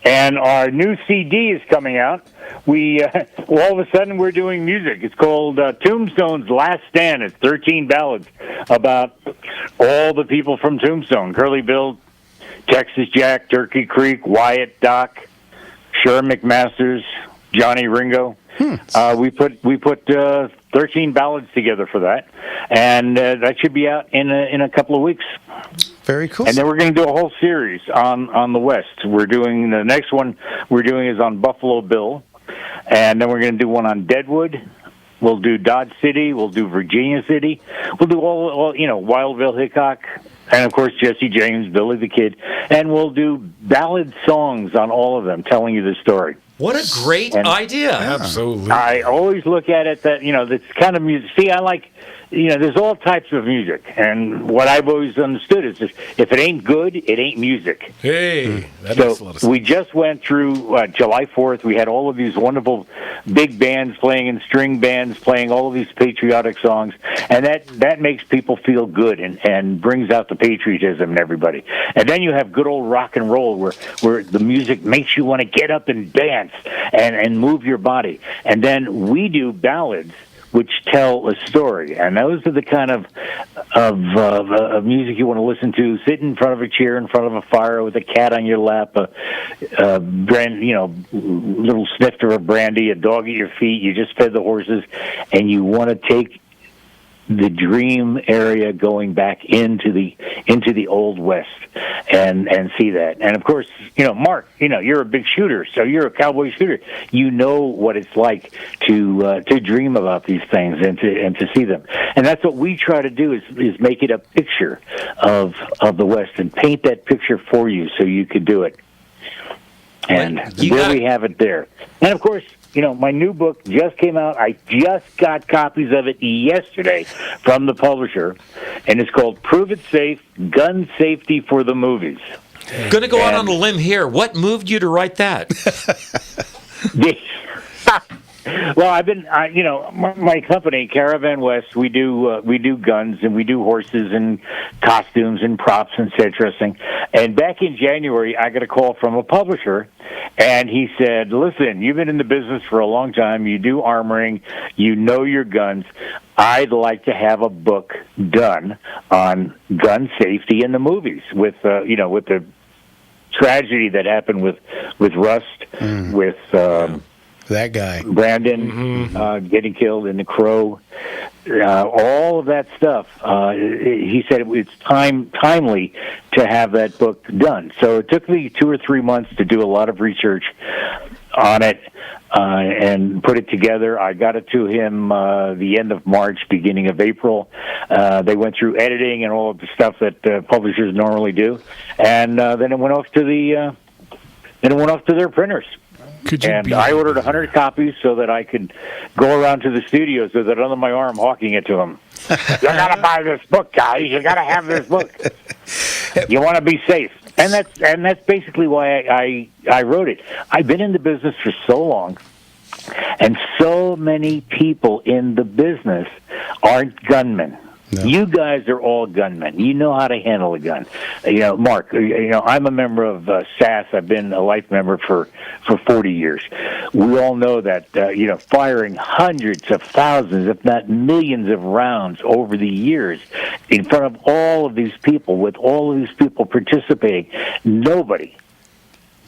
And our new CD is coming out. We all of a sudden we're doing music. It's called Tombstone's Last Stand. It's 13 ballads about all the people from Tombstone: Curly Bill, Texas Jack, Turkey Creek, Wyatt, Doc, Sherm McMasters, Johnny Ringo. We put 13 ballads together for that, and that should be out in a couple of weeks. Very cool. And then we're going to do a whole series on the West. We're doing the next one is on Buffalo Bill, and then we're going to do one on Deadwood. We'll do Dodge City. We'll do Virginia City. We'll do all Wildville, Hickok, and of course Jesse James, Billy the Kid, and we'll do ballad songs on all of them, telling you the story. What a great idea! Absolutely. I always look at it that this kind of music. See, I like. There's all types of music, and what I've always understood is if it ain't good, it ain't music. Hey, that makes a lot of sense. We just went through July 4th. We had all of these wonderful big bands playing and string bands playing all of these patriotic songs, and that makes people feel good and brings out the patriotism in everybody. And then you have good old rock and roll where the music makes you want to get up and dance and move your body. And then we do ballads which tell a story, and those are the kind of music you want to listen to. Sit in front of a chair, in front of a fire, with a cat on your lap, a little snifter of brandy, a dog at your feet. You just fed the horses, and you want to take the dream area going back into the old West and see that. And of course, Mark, you're a big shooter, so you're a cowboy shooter. You know what it's like to dream about these things and to see them. And that's what we try to do is make it a picture of the West and paint that picture for you so you could do it. And we have it there. And of course, my new book just came out. I just got copies of it yesterday from the publisher, and it's called Prove It Safe, Gun Safety for the Movies. Going to go out on a limb here. What moved you to write that? Well, my company, Caravan West, we do guns and we do horses and costumes and props and set dressing. And back in January, I got a call from a publisher, and he said, "Listen, you've been in the business for a long time. You do armoring. You know your guns. I'd like to have a book done on gun safety in the movies with the tragedy that happened with Rust, with." That guy, Brandon, getting killed in The Crow, all of that stuff. He said it's timely to have that book done. So it took me 2 or 3 months to do a lot of research on it and put it together. I got it to him the end of March, beginning of April. They went through editing and all of the stuff that publishers normally do, and then it went off to their printers. I ordered 100 copies so that I could go around to the studios with it under my arm, hawking it to them. You gotta buy this book, guys. You gotta have this book. You want to be safe, and that's basically why I wrote it. I've been in the business for so long, and so many people in the business aren't gunmen. No. You guys are all gunmen. You know how to handle a gun. Mark, I'm a member of SAS. I've been a life member for 40 years. We all know that, firing hundreds of thousands, if not millions of rounds over the years in front of all of these people, with all of these people participating, nobody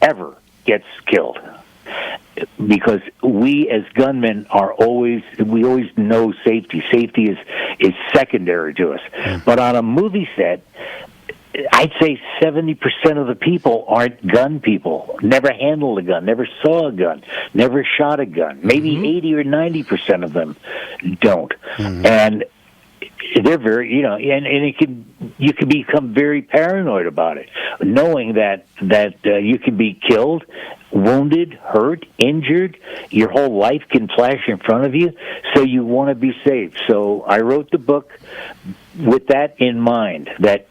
ever gets killed. Because we as gunmen always know safety. Safety is secondary to us. But on a movie set, I'd say 70% of the people aren't gun people. Never handled a gun, never saw a gun, never shot a gun. Maybe 80 or 90% of them don't. And they're very, and you can become very paranoid about it, knowing that you can be killed, wounded, hurt, injured. Your whole life can flash in front of you, so you want to be safe. So I wrote the book with that in mind, that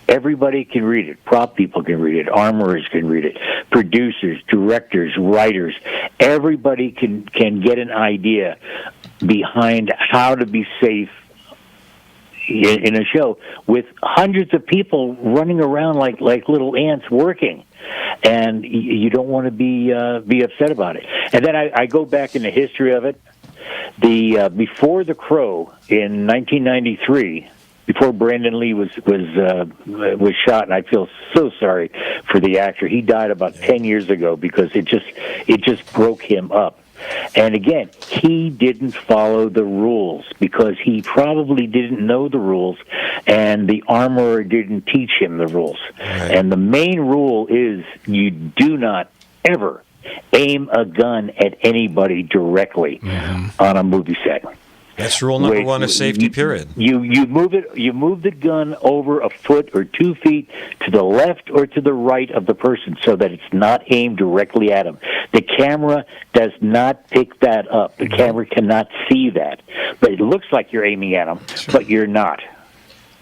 everybody can read it. Prop people can read it. Armorers can read it. Producers, directors, writers. Everybody can get an idea behind how to be safe in a show with hundreds of people running around like little ants working, and you don't want to be upset about it. And then I go back in the history of it. The before The Crow in 1993. Before Brandon Lee was shot, and I feel so sorry for the actor. He died about 10 years ago because it just broke him up. And again, he didn't follow the rules because he probably didn't know the rules, and the armorer didn't teach him the rules. Right. And the main rule is you do not ever aim a gun at anybody directly on a movie set. That's rule number one of safety, period. You move the gun over a foot or 2 feet to the left or to the right of the person so that it's not aimed directly at them. The camera does not pick that up. The camera cannot see that. But it looks like you're aiming at them, but you're not.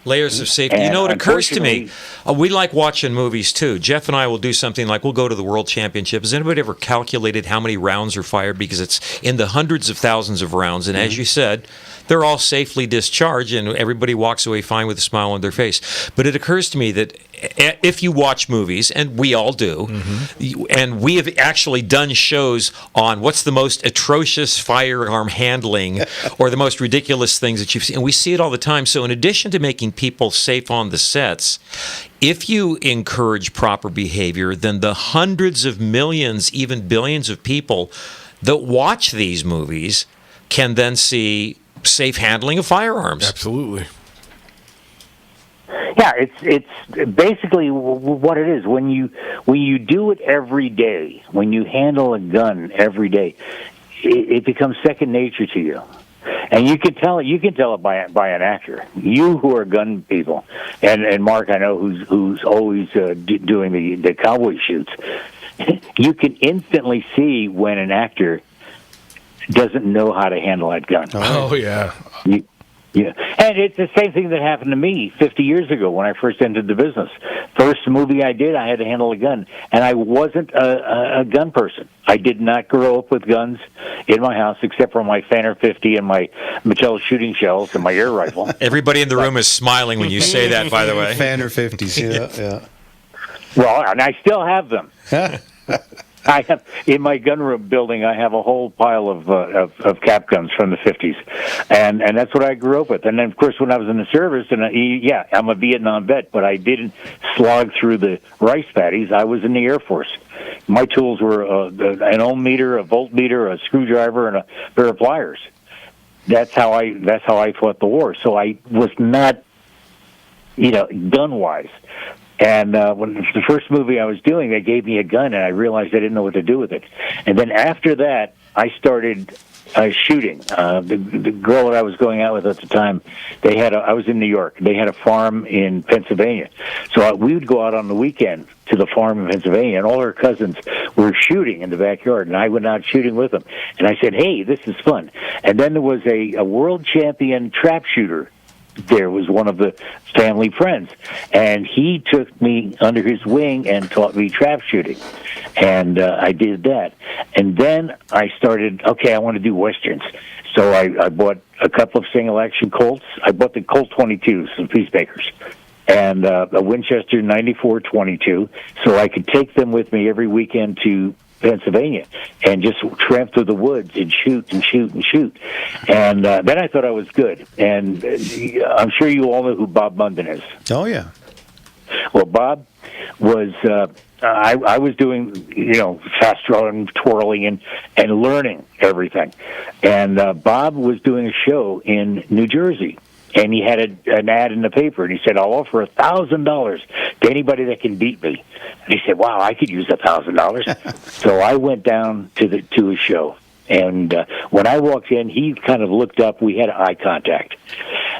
Layers of safety. And it occurs to me, we like watching movies too. Jeff and I will do something like we'll go to the World Championship. Has anybody ever calculated how many rounds are fired? Because it's in the hundreds of thousands of rounds. And as you said, they're all safely discharged and everybody walks away fine with a smile on their face. But it occurs to me that if you watch movies, and we all do, and we have actually done shows on what's the most atrocious firearm handling or the most ridiculous things that you've seen, and we see it all the time. So in addition to making people safe on the sets, if you encourage proper behavior, then the hundreds of millions, even billions of people that watch these movies can then see safe handling of firearms. Absolutely. Yeah, it's basically what it is. When you do it every day, when you handle a gun every day, it becomes second nature to you. And you can tell it by an actor. You who are gun people, and Mark, I know who's always doing the cowboy shoots. You can instantly see when an actor doesn't know how to handle that gun. Oh yeah. Yeah, and it's the same thing that happened to me 50 years ago when I first entered the business. First movie I did, I had to handle a gun, and I wasn't a gun person. I did not grow up with guns in my house except for my Fanner 50 and my Mattel shooting shells and my air rifle. Everybody in the room is smiling when you say that, by the way. Fanner 50s, yeah. Well, and I still have them. I have in my gun room building. I have a whole pile of cap guns from the 50s, and that's what I grew up with. And then, of course, when I was in the service, and I'm a Vietnam vet, but I didn't slog through the rice paddies. I was in the Air Force. My tools were an ohm meter, a voltmeter, a screwdriver, and a pair of pliers. That's how I fought the war. So I was not, gun wise. And when the first movie I was doing, they gave me a gun, and I realized I didn't know what to do with it. And then after that, I started shooting. The girl that I was going out with at the time, I was in New York. They had a farm in Pennsylvania. So we would go out on the weekend to the farm in Pennsylvania, and all her cousins were shooting in the backyard, and I went out shooting with them. And I said, hey, this is fun. And then there was a world champion trap shooter. There was one of the family friends, and he took me under his wing and taught me trap shooting, and I did that. And then I started, I want to do Westerns. So I bought a couple of single-action Colts. I bought the Colt 22s, some peacemakers, and a Winchester 94-22, so I could take them with me every weekend to Pennsylvania and just tramp through the woods and shoot and shoot and shoot. And then I thought I was good. And I'm sure you all know who Bob Munden is. Oh, yeah. Well, Bob was, I was doing, fast drawing, twirling, and learning everything. And Bob was doing a show in New Jersey. And he had an ad in the paper, and he said, I'll offer $1,000 to anybody that can beat me. And he said, wow, I could use $1,000. So I went down to his show. And when I walked in, he kind of looked up. We had eye contact.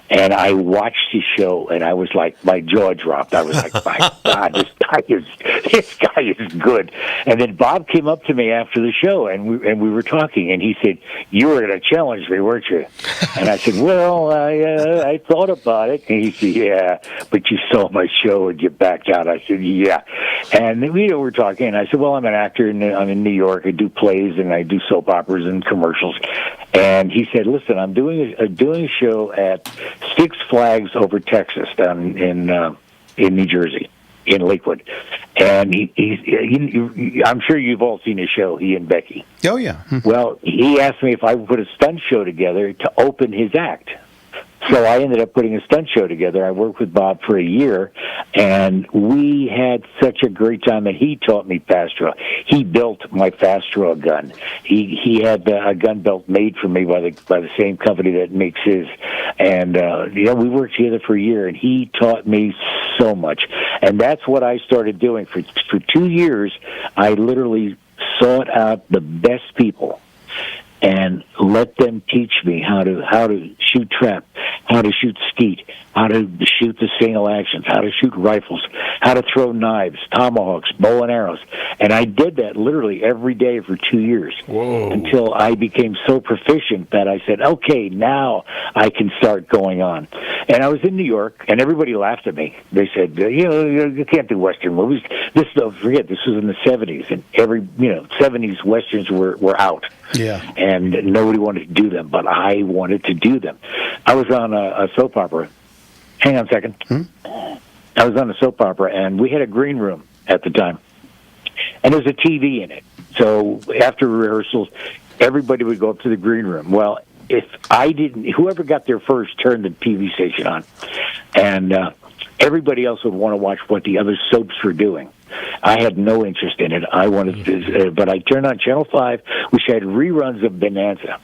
And I watched his show, and I was like, my jaw dropped. I was like, my God, this guy is good. And then Bob came up to me after the show, and we were talking, and he said, you were going to challenge me, weren't you? And I said, well, I thought about it. And he said, yeah, but you saw my show and you backed out. I said, yeah. And we were talking, and I said, well, I'm an actor, and I'm in New York. I do plays, and I do soap operas and commercials. And he said, listen, I'm doing a show at Six Flags over Texas down in New Jersey, in Lakewood. And I'm sure you've all seen his show, he and Becky. Oh, yeah. Well, he asked me if I would put a stunt show together to open his act. So I ended up putting a stunt show together. I worked with Bob for a year, and we had such a great time. And he taught me fast draw. He built my fast draw gun. He had a gun belt made for me by the same company that makes his. And we worked together for a year, and he taught me so much. And that's what I started doing for 2 years. I literally sought out the best people and let them teach me how to shoot trap, how to shoot skeet, how to shoot the single actions, how to shoot rifles, how to throw knives, tomahawks, bow and arrows. And I did that literally every day for 2 years. Whoa. Until I became so proficient that I said, okay, now I can start going on. And I was in New York, and everybody laughed at me. They said, you can't do Western movies. Don't forget, this was in the 70s, and 70s Westerns were out. Yeah. And nobody wanted to do them, but I wanted to do them. I was on a soap opera. Hang on a second. I was on a soap opera, and we had a green room at the time. And there was a TV in it. So after rehearsals, everybody would go up to the green room. Well, if I didn't, whoever got there first turned the TV station on. And everybody else would want to watch what the other soaps were doing. I had no interest in it. I wanted to, but I turned on Channel 5, which had reruns of Bonanza.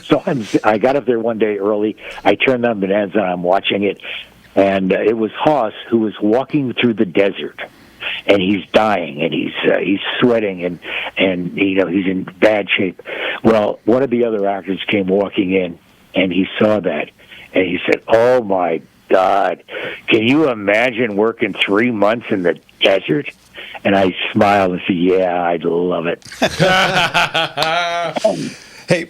So I got up there one day early. I turned on Bonanza, and I'm watching it. And it was Haas who was walking through the desert. And he's dying, and he's sweating, and he's in bad shape. Well, one of the other actors came walking in, and he saw that, and he said, "Oh my God, can you imagine working 3 months in the desert?" And I smiled and said, "Yeah, I'd love it." Hey,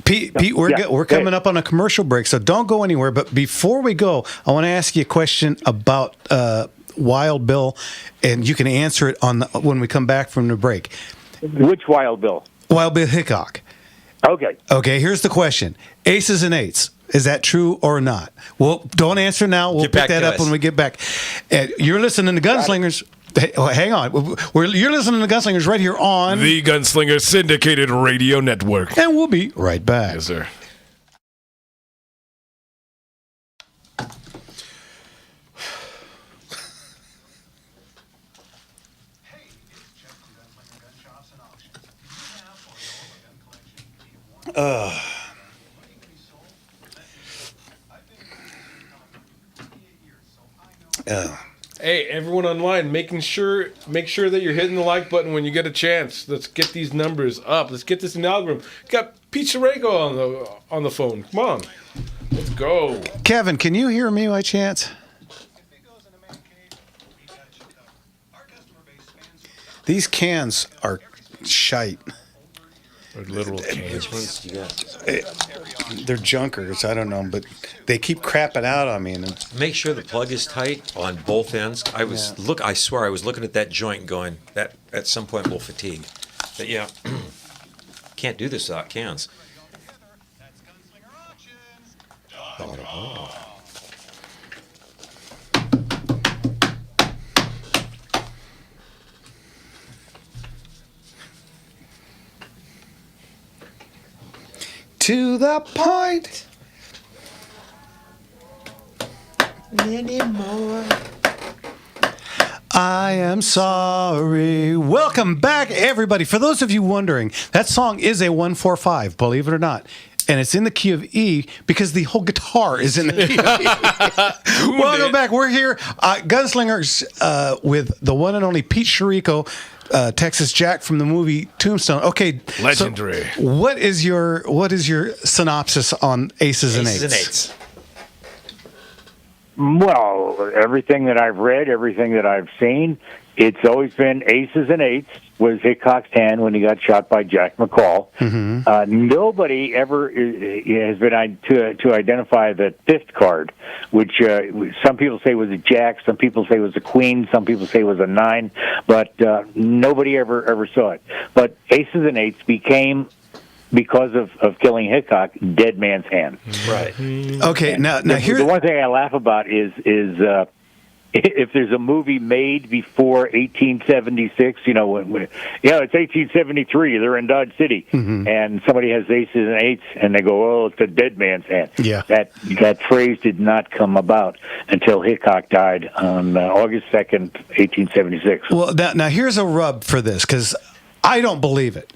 Pete, we're coming up on a commercial break, so don't go anywhere. But before we go, I want to ask you a question about Wild Bill, and you can answer it when we come back from the break. Which Wild Bill? Wild Bill Hickok. Okay. Okay, here's the question. Aces and eights. Is that true or not? Well, don't answer now. We'll pick that up when we get back. You're listening to Gunslingers. Hey, hang on. You're listening to Gunslingers right here on the Gunslinger Syndicated Radio Network. And we'll be right back. Yes, sir. Hey, everyone online, make sure that you're hitting the like button when you get a chance. Let's get these numbers up. Let's get this in the algorithm. Got Pete Shereko on the phone. Come on, let's go. Kevin, can you hear me by chance? These cans are shite. They're literal cans. Which ones do you got? They're junkers. I don't know, but they keep crapping out on me. And make sure the plug is tight on both ends. I swear I was looking at that joint going, that at some point will fatigue. But yeah, can't do this without cans. To the point. Anymore. I am sorry. Welcome back, everybody. For those of you wondering, that song is a 1-4-5, believe it or not. And it's in the key of E because the whole guitar is in the key of E. Welcome back. We're here, Gunslingers, with the one and only Pete Shereko, Texas Jack from the movie Tombstone. Okay, legendary. So what is your synopsis on Aces and Eights? Aces and Eights. Well, everything that I've read, everything that I've seen, it's always been Aces and Eights was Hickok's hand when he got shot by Jack McCall. Mm-hmm. Nobody ever has been to identify the fifth card, which some people say was a Jack, some people say was a Queen, some people say was a 9, but nobody ever saw it. But Aces and Eights became because of killing Hickok, dead man's hand. Right. Okay, now here the one thing I laugh about is if there's a movie made before 1876, it's 1873, they're in Dodge City, and somebody has aces and eights, and they go, "Oh, it's a dead man's hand." Yeah. That phrase did not come about until Hickok died on August 2nd, 1876. Well, now here's a rub for this, because I don't believe it.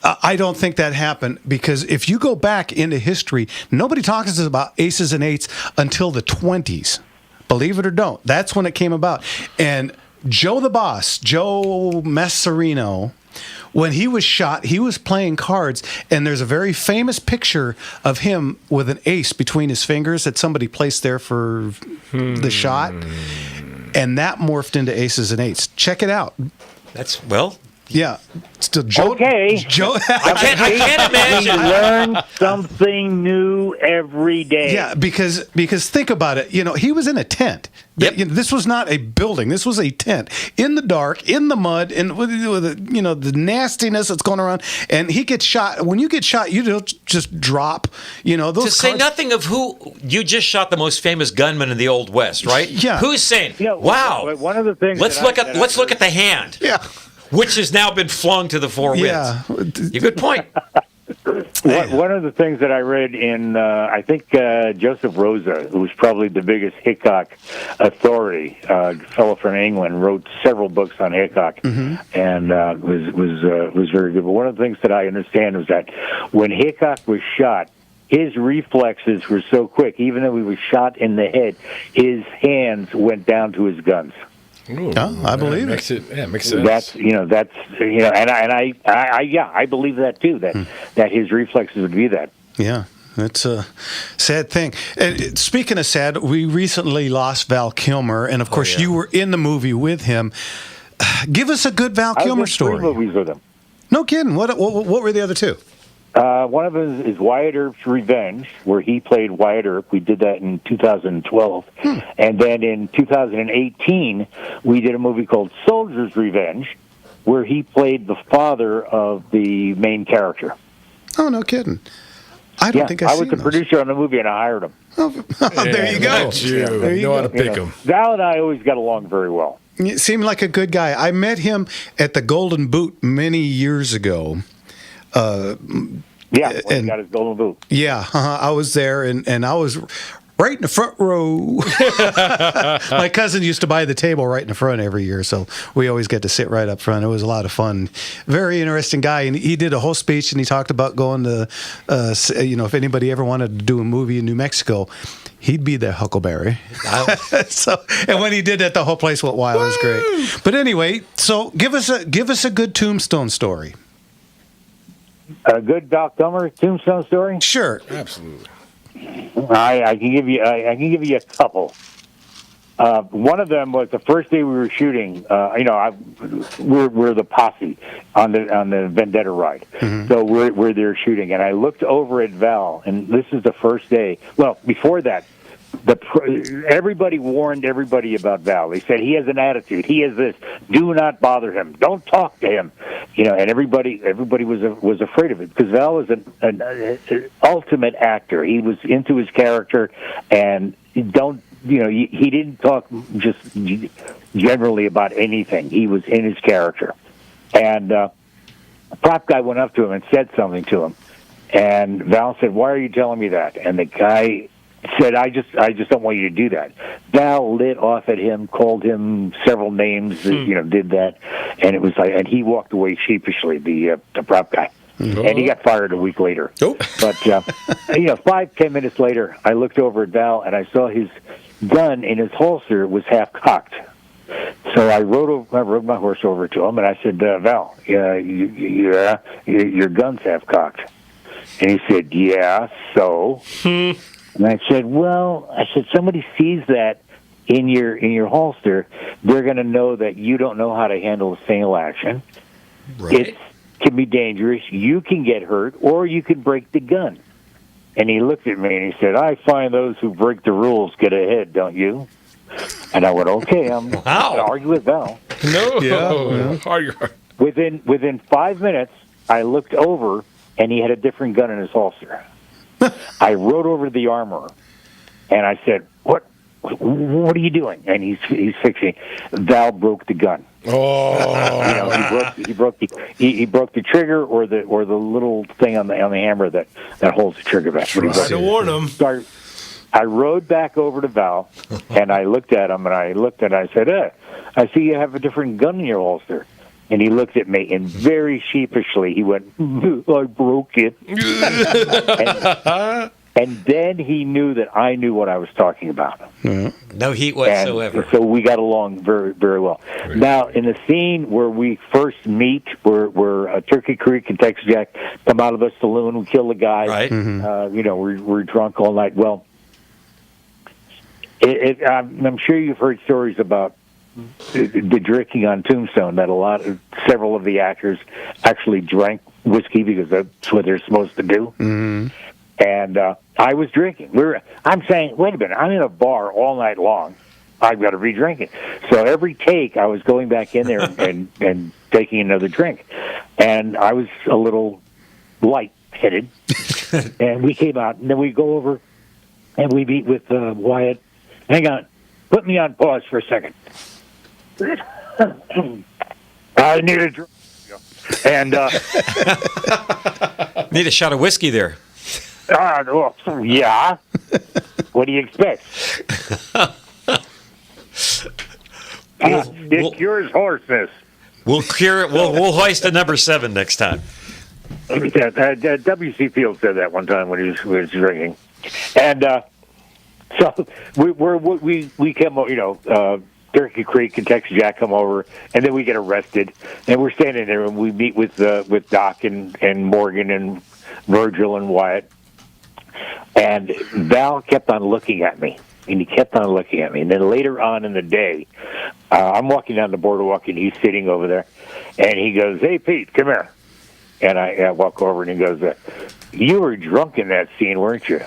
I don't think that happened, because if you go back into history, nobody talks about aces and eights until the 20s. Believe it or don't. That's when it came about. And Joe the Boss, Joe Masserino, when he was shot, he was playing cards, and there's a very famous picture of him with an ace between his fingers that somebody placed there for the shot, and that morphed into aces and eights. Check it out. Yeah. Still Joe. Okay. Joe. I can't imagine. We learn something new every day. Yeah, because think about it. He was in a tent. Yep. This was not a building. This was a tent in the dark, in the mud, and with the nastiness that's going around. And he gets shot. When you get shot, you don't just drop. Those. To say nothing of who you just shot, the most famous gunman in the Old West, right? Yeah. Who's saying, "Wow"? One of the things. Let's look at the hand. Yeah. Which has now been flung to the four winds. Yeah. Good point. One of the things that I read in, I think Joseph Rosa, who was probably the biggest Hickok authority, a fellow from England, wrote several books on Hickok, and was very good. But one of the things that I understand was that when Hickok was shot, his reflexes were so quick. Even though he was shot in the head, his hands went down to his guns. Ooh, I believe makes it. Yeah, makes sense. I believe that too. That his reflexes would be that. Yeah. It's a sad thing. And speaking of sad, we recently lost Val Kilmer, and of course you were in the movie with him. Give us a good Val Kilmer story. 3 movies with him. No kidding. What were the other two? One of them is Wyatt Earp's Revenge, where he played Wyatt Earp. We did that in 2012. And then in 2018, we did a movie called Soldier's Revenge, where he played the father of the main character. Oh, no kidding. I don't think I was the producer on the movie, and I hired him. There you go. There you know how to pick him. Val and I always got along very well. You seem like a good guy. I met him at the Golden Boot many years ago. When he got his Golden Boot. Yeah, I was there, and I was right in the front row. My cousin used to buy the table right in the front every year, so we always get to sit right up front. It was a lot of fun. Very interesting guy, and he did a whole speech, and he talked about going to, if anybody ever wanted to do a movie in New Mexico, he'd be there, Huckleberry. And when he did that, the whole place went wild. It was great. But anyway, so give us a good Tombstone story. A good Val Kilmer Tombstone story? Sure, absolutely. I can give you a couple. One of them was the first day we were shooting. We're the posse on the Vendetta ride, so we're there shooting. And I looked over at Val, and this is the first day. Well, before that, everybody warned everybody about Val. They said he has an attitude. He has this. Do not bother him. Don't talk to him. And everybody was afraid of it because Val was an ultimate actor. He was into his character, and he didn't talk just generally about anything. He was in his character. And a prop guy went up to him and said something to him, and Val said, "Why are you telling me that?" And the guy said, I just don't want you to do that. Val lit off at him, called him several names, did that, and it was like, and he walked away sheepishly, the prop guy, and he got fired a week later. But 5-10 minutes later, I looked over at Val and I saw his gun in his holster was half cocked. So I rode my horse over to him and I said, Val, your gun's half cocked, and he said, yeah, so. And I said, somebody sees that in your holster, they're going to know that you don't know how to handle a single action. Right. It can be dangerous. You can get hurt, or you can break the gun. And he looked at me and he said, I find those who break the rules get ahead, don't you? And I went, okay, I'm going to argue with Val. No. Within 5 minutes, I looked over and he had a different gun in his holster. I rode over to the armorer, and I said, "What are you doing?" And he's fixing. Val broke the gun. Oh, He broke the trigger or the little thing on the hammer that holds the trigger back. try to warn him. So I rode back over to Val, and I looked at him, and I said, I see you have a different gun in your holster. And he looked at me, and very sheepishly, he went, "I broke it." and then he knew that I knew what I was talking about. No heat whatsoever. And so we got along very, very well. Right. Now, in the scene where we first meet, where Turkey Creek and Texas Jack come out of a saloon, we kill the guy. Right. We're drunk all night. Well, I'm sure you've heard stories about the drinking on Tombstone, that several of the actors actually drank whiskey because that's what they're supposed to do. Mm-hmm. And I was drinking. I'm saying, wait a minute, I'm in a bar all night long. I've got to be drinking. So every take, I was going back in there and taking another drink. And I was a little light-headed. And we came out, and then we go over, and we meet with Wyatt. Hang on. Put me on pause for a second. I need a drink. And need a shot of whiskey there. Yeah. What do you expect? It cures hoarseness. We'll cure it. We'll hoist a number 7 next time. W.C. Fields said that one time when he was drinking, and so we come, Turkey Creek and Texas Jack come over, and then we get arrested, and we're standing there, and we meet with Doc and Morgan and Virgil and Wyatt, and Val kept on looking at me, and he kept on looking at me, and then later on in the day, I'm walking down the boardwalk, and he's sitting over there, and he goes, "Hey, Pete, come here," and I walk over, and he goes, "You were drunk in that scene, weren't you?"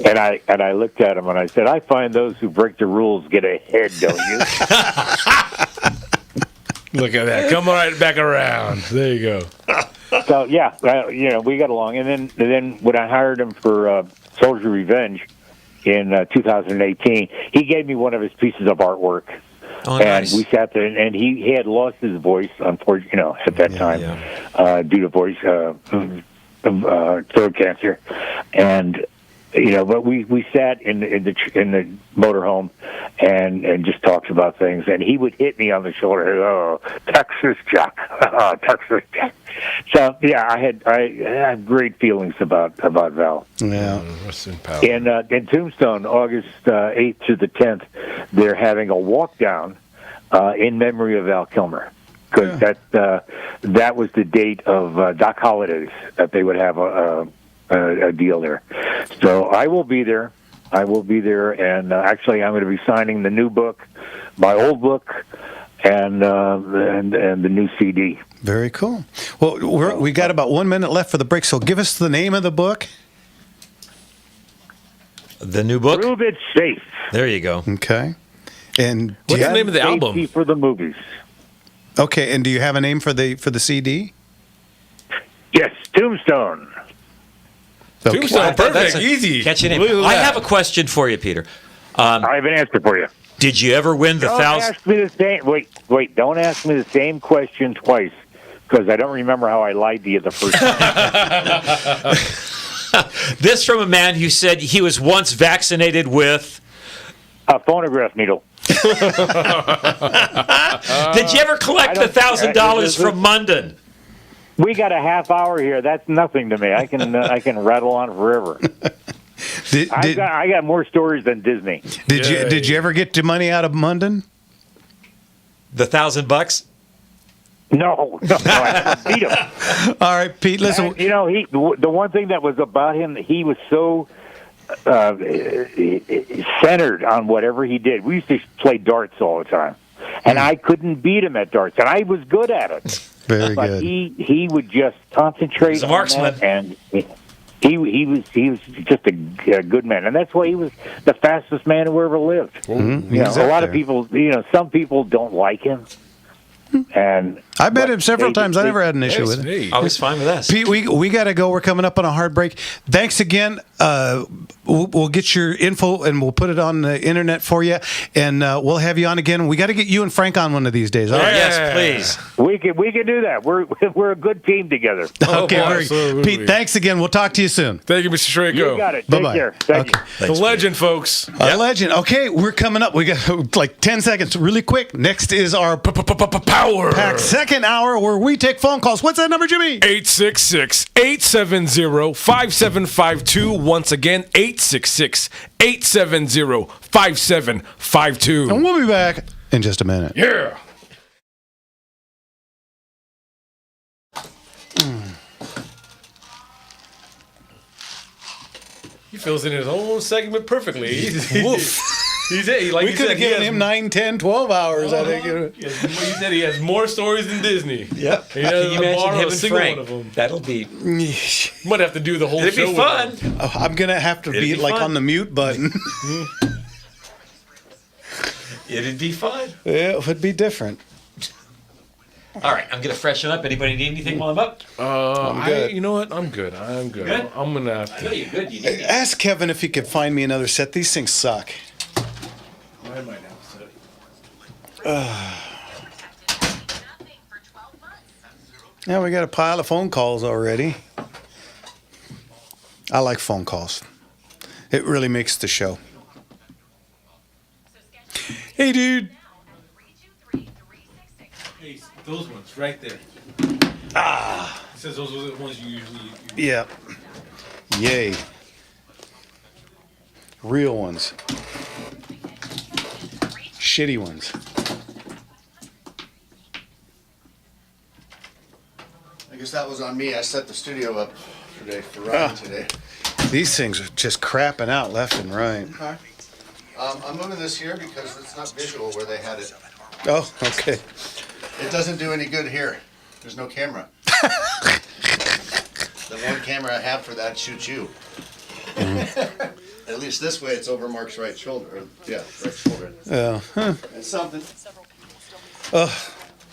And I looked at him and I said, "I find those who break the rules get ahead, don't you?" Look at that! Come right back around. There you go. So yeah, we got along. And then when I hired him for Soldier Revenge in 2018, he gave me one of his pieces of artwork. Oh, and nice. we sat there, and he had lost his voice, unfortunately, at that time, due to voice throat cancer, and but we sat in the motorhome and just talked about things, and he would hit me on the shoulder, "Oh, Texas Jack, Texas Jack." So yeah, I had great feelings about Val. Yeah. In Tombstone, August 8th to the 10th, they're having a walk down in memory of Val Kilmer, because that was the date of Doc Holliday's that they would have a deal there. So I will be there. And actually, I'm going to be signing the new book, my old book, and the new CD. Very cool. Well, we got about 1 minute left for the break, so give us the name of the book. The new book? Prove It Safe. There you go. Okay. And what's the name of the album? Safety for the movies. Okay, and do you have a name for the CD? Yes, Tombstone. Okay. Tombstone, perfect, easy. Catchy name. I have a question for you, Peter. I have an answer for you. Did you ever win the Don't ask me the same. Wait! Don't ask me the same question twice, because I don't remember how I lied to you the first time. This from a man who said he was once vaccinated with a phonograph needle. Did you ever collect the $1,000 from Munden? We got a half hour here. That's nothing to me. I can rattle on forever. I got more stories than Disney. Did you ever get the money out of Munden? The $1,000? No, I beat him. All right, Pete. Listen, and, the one thing that was about him, he was so centered on whatever he did. We used to play darts all the time, and I couldn't beat him at darts, and I was good at it. Very but good. He would just concentrate. He's a marksman, and he was just a good man, and that's why he was the fastest man who ever lived. Mm-hmm. A lot of people, some people don't like him, and I met him several times. I never had an issue with it. Hey. I was fine with us. Pete, we got to go. We're coming up on a hard break. Thanks again. We'll get your info and we'll put it on the internet for you, and we'll have you on again. We got to get you and Frank on one of these days. All right? Yes, please. We can do that. We're a good team together. Okay, boy, very absolutely. Pete, thanks again. We'll talk to you soon. Thank you, Mr. Shreko. You got it. Take Bye-bye. care. Thank you. The legend, folks. A legend. Okay, we're coming up. We got like 10 seconds, really quick. Next is our Power. packed second hour where we take phone calls. What's that number, Jimmy? 866-870-5752. Once again, 866-870-5752. And we'll be back in just a minute. Yeah. He fills in his own segment perfectly. He We could have given him 9, 10, 12 hours, I think. He said he has more stories than Disney. Yep. He Can doesn't you imagine borrow him a and single Frank? one of them. That'll be. Might have to do the whole It'd show be with fun. him. Oh, I'm going to have to be It'd be like fun. on the mute button. It'd be fun. It would be different. All right, I'm gonna freshen up. Anybody need anything while I'm up? good. You know what? I'm good. Good? I'm going to have I know to. you're good. You need it. Ask Kevin if he could find me another set. These things suck. I might have to. Yeah, we got a pile of phone calls already. I like phone calls. It really makes the show. Hey, dude. Hey, those ones right there. It says those are the ones you usually use. Yeah. Yay. Real ones. Shitty ones. I guess that was on me. I set the studio up today for Ryan today. These things are just crapping out left and right. Okay. I'm moving this here because it's not visual where they had it. Oh, okay. It doesn't do any good here. There's no camera. The one camera I have for that shoots you. At least this way, it's over Mark's right shoulder. Right shoulder. It's something.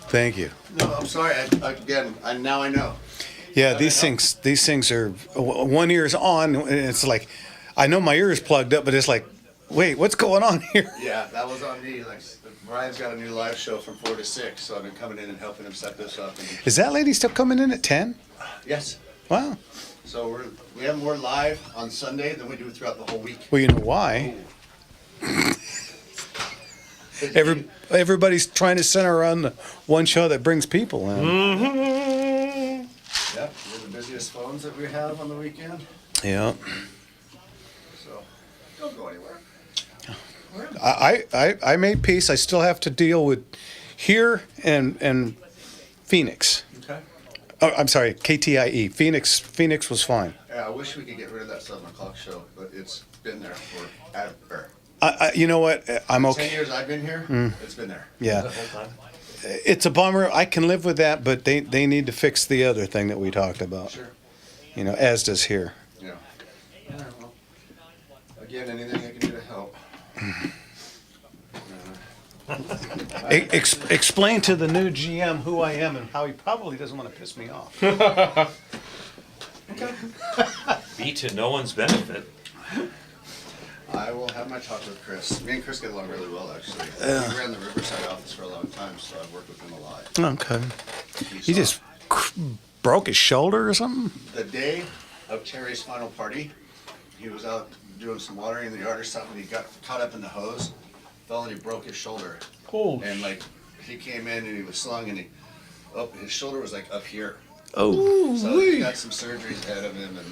Thank you. No, I'm sorry. Now I know. Yeah, these things are, one ear's on, and it's like, I know my ear is plugged up, but it's like, wait, what's going on here? Yeah, that was on me. Like, Brian's got a new live show from 4 to 6, so I've been coming in and helping him set this up. And, Is that lady still coming in at 10? yes. Wow. So we have more live on Sunday than we do throughout the whole week. Well, you know why? Everybody's trying to center around the one show that brings people in. Yeah, we're the busiest phones that we have on the weekend. Yeah. So don't go anywhere. I made peace. I still have to deal with here and Phoenix. Okay. Oh, I'm sorry, KTIE. Phoenix was fine. Yeah, I wish we could get rid of that 7 o'clock show, but it's been there forever. You know what? I'm 10 okay. years I've been here, it's been there. Yeah. The whole time. It's a bummer. I can live with that, but they need to fix the other thing that we talked about. Sure. You know, as does here. Yeah. All right, well, again, anything I can do to help. Explain to the new GM who I am and how he probably doesn't want to piss me off. Be to no one's benefit. I will have my talk with Chris. Me and Chris get along really well, actually. He ran the Riverside office for a long time, so I've worked with him a lot. Okay. He just broke his shoulder or something? The day of Terry's final party, he was out doing some watering in the yard or something. He got caught up in the hose, fell and he broke his shoulder. Oh. And like he came in and he was slung and his shoulder was like up here. Oh. So he got some surgeries ahead of him, and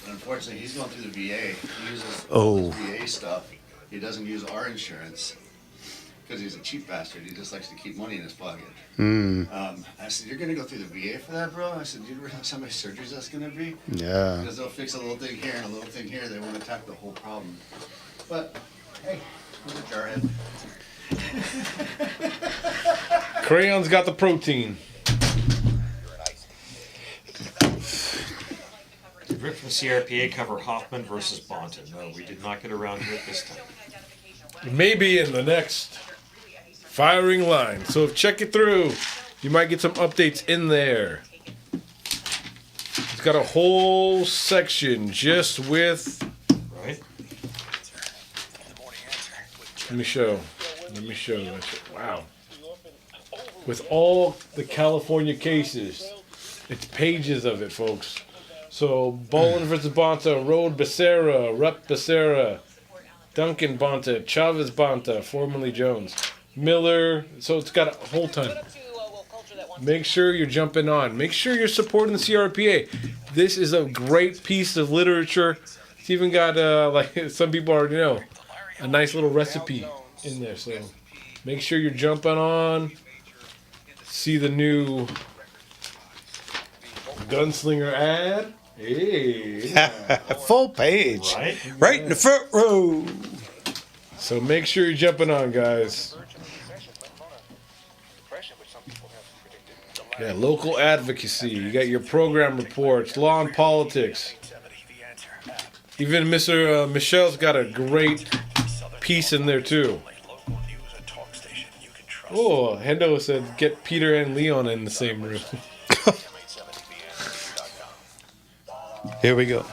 unfortunately he's going through the VA. He uses VA stuff. He doesn't use our insurance because he's a cheap bastard. He just likes to keep money in his pocket. I said, "You're gonna go through the VA for that, bro?" I said, "Do you realize how many surgeries that's gonna be?" Yeah. Because they'll fix a little thing here and a little thing here. They won't attack the whole problem. But hey, he's a jarhead. Crayon's got the protein. Did Rick from CRPA cover Hoffman versus Bonton? No, we did not get around to it this time. Maybe in the next firing line. So check it through. You might get some updates in there. It's got a whole section just with. Right. Let me show. Wow. With all the California cases. It's pages of it, folks. So, Bolin versus Bonta, Road Becerra, Rep Becerra, Duncan Bonta, Chavez Bonta, formerly Jones, Miller. So, it's got a whole ton. Make sure you're jumping on. Make sure you're supporting the CRPA. This is a great piece of literature. It's even got, like some people already know, a nice little recipe in there. So, make sure you're jumping on. See the new Gunslinger ad. Hey. Full page. Right in the front row. So make sure you're jumping on, guys. Yeah, local advocacy. You got your program reports, law and politics. Even Mr. Michelle's got a great piece in there, too. Oh, Hendo said get Peter and Leon in the same room. Here we go.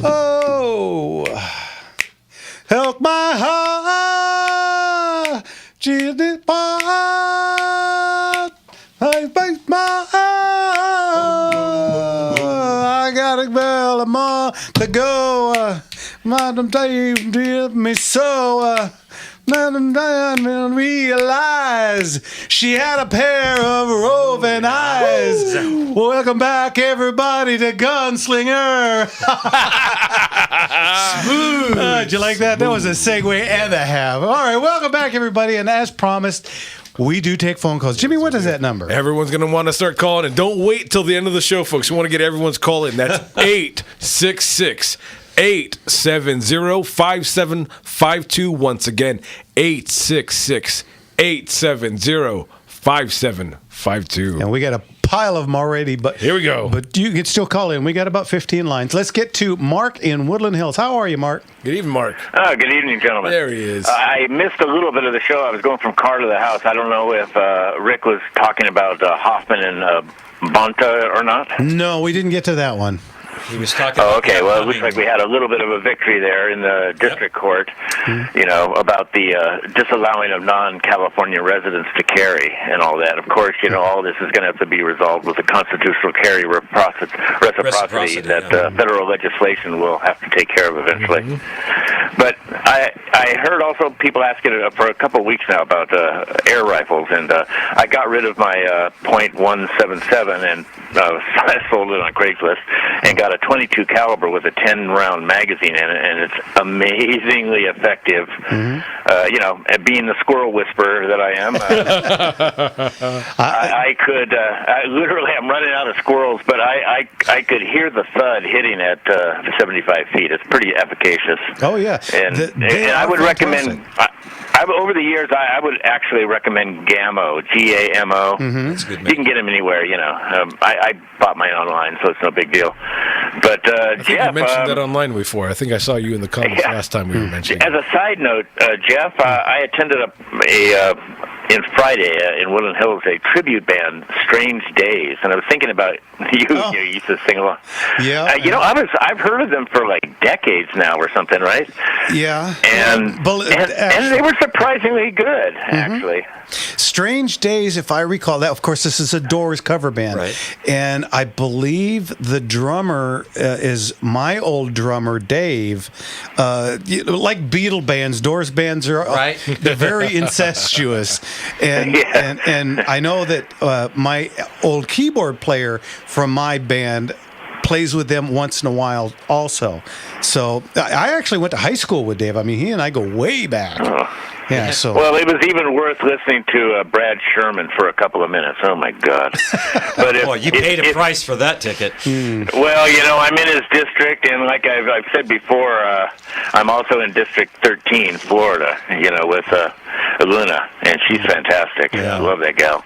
Oh, help my heart, Jesus, I break my heart. I got a bell a month to go. Madam Dave did me so. Madam Diane realized she had a pair of roving eyes. Welcome back, everybody, to Gunslinger. Smooth. Did you like that? That was a segue and a half. All right, welcome back, everybody. And as promised, we do take phone calls. Jimmy, what is that number? Everyone's going to want to start calling, and don't wait till the end of the show, folks. We want to get everyone's call in. That's 866 870-5752. Once again, 866-870-5752. And we got a pile of them already, but here we go. But you can still call in. We got about 15 lines. Let's get to Mark in Woodland Hills. How are you, Mark? Good evening, Mark. Good evening, gentlemen. There he is. I missed a little bit of the show. I was going from car to the house. I don't know if Rick was talking about Hoffman and Bonta or not. No, we didn't get to that one. He was talking. Oh, okay. Well, it looks like we had a little bit of a victory there in the district court, you know, about the disallowing of non-California residents to carry and all that. Of course, you know, all this is going to have to be resolved with the constitutional carry reciprocity that federal legislation will have to take care of eventually. But I heard also people asking for a couple of weeks now about air rifles, and I got rid of my .177 and I sold it on Craigslist and got a 22 caliber with a 10-round magazine in it, and it's amazingly effective. You know, being the squirrel whisperer that I am, I could literally, I'm running out of squirrels, but I could hear the thud hitting at 75 feet. It's pretty efficacious. Oh yeah, and I would recommend. Over the years, I would actually recommend Gamo, G-A-M-O. That's good, man. You can get them anywhere, you know. I bought mine online, so it's no big deal. But I think Jeff, you mentioned that online before. I think I saw you in the comments last time we were mentioning as a side note, Jeff, I attended in Friday in Woodland Hills a tribute band, Strange Days, and I was thinking about you. You used to sing along. Yeah. You know, I've heard of them for like decades now or something, right? Yeah. And they were surprisingly good, actually. Strange Days, if I recall that. Of course, this is a Doors cover band, right? And I believe the drummer is my old drummer, Dave. Like Beatle bands, Doors bands are right. They're very incestuous, and I know that my old keyboard player from my band plays with them once in a while also. So I actually went to high school with Dave. I mean, he and I go way back. Yeah. So Well, it was even worth listening to Brad Sherman for a couple of minutes. Oh my God! But Boy, you paid a price for that ticket. Well, I'm in his district, and like I've said before, I'm also in District 13, Florida. With Luna, and she's fantastic. I love that gal.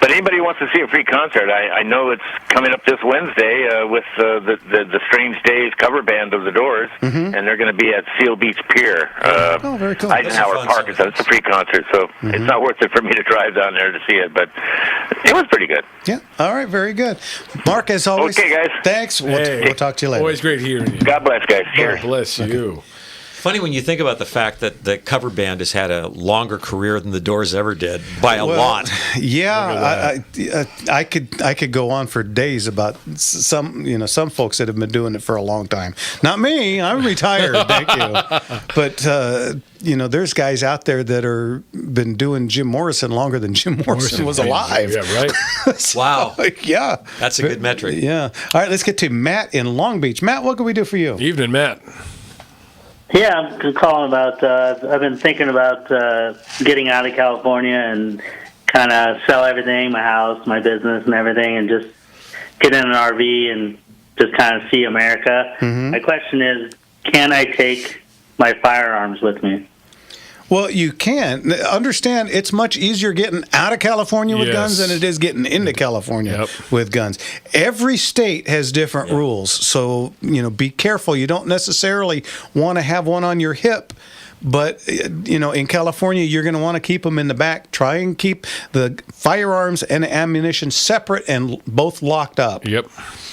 But anybody who wants to see a free concert, I know it's coming up this Wednesday with the Strange Days cover band of the Doors, and they're going to be at Seal Beach Pier. very cool. Eisenhower Park. It's a free concert, so it's not worth it for me to drive down there to see it, but it was pretty good. Yeah. All right. Very good. Mark, as always. Okay, guys. Thanks. We'll talk to you later. Always great hearing you. God bless, guys. Cheers. God bless you. Funny when you think about the fact that the cover band has had a longer career than the Doors ever did by a lot. Yeah, I could go on for days about some folks that have been doing it for a long time. Not me. I'm retired. Thank you. But there's guys out there that are been doing Jim Morrison longer than Jim Morrison was alive. Yeah, right. So, Wow. Yeah. That's a good metric. Yeah. All right, let's get to Matt in Long Beach. Matt, what can we do for you? Evening, Matt. Yeah, I'm calling about. I've been thinking about getting out of California and kind of sell everything, my house, my business, and everything, and just get in an RV and just kind of see America. My question is, can I take my firearms with me? Well, you can. Understand, it's much easier getting out of California with guns than it is getting into California with guns. Every state has different rules, so be careful. You don't necessarily want to have one on your hip. But, in California, you're going to want to keep them in the back. Try and keep the firearms and ammunition separate and both locked up. Yep.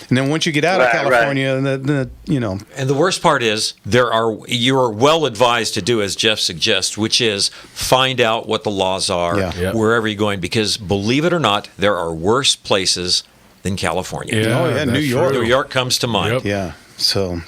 And then once you get out of California, And the worst part is you are well advised to do as Jeff suggests, which is find out what the laws are wherever you're going, because believe it or not, there are worse places than California. Yeah, New York. New York comes to mind. Yep. Yeah. So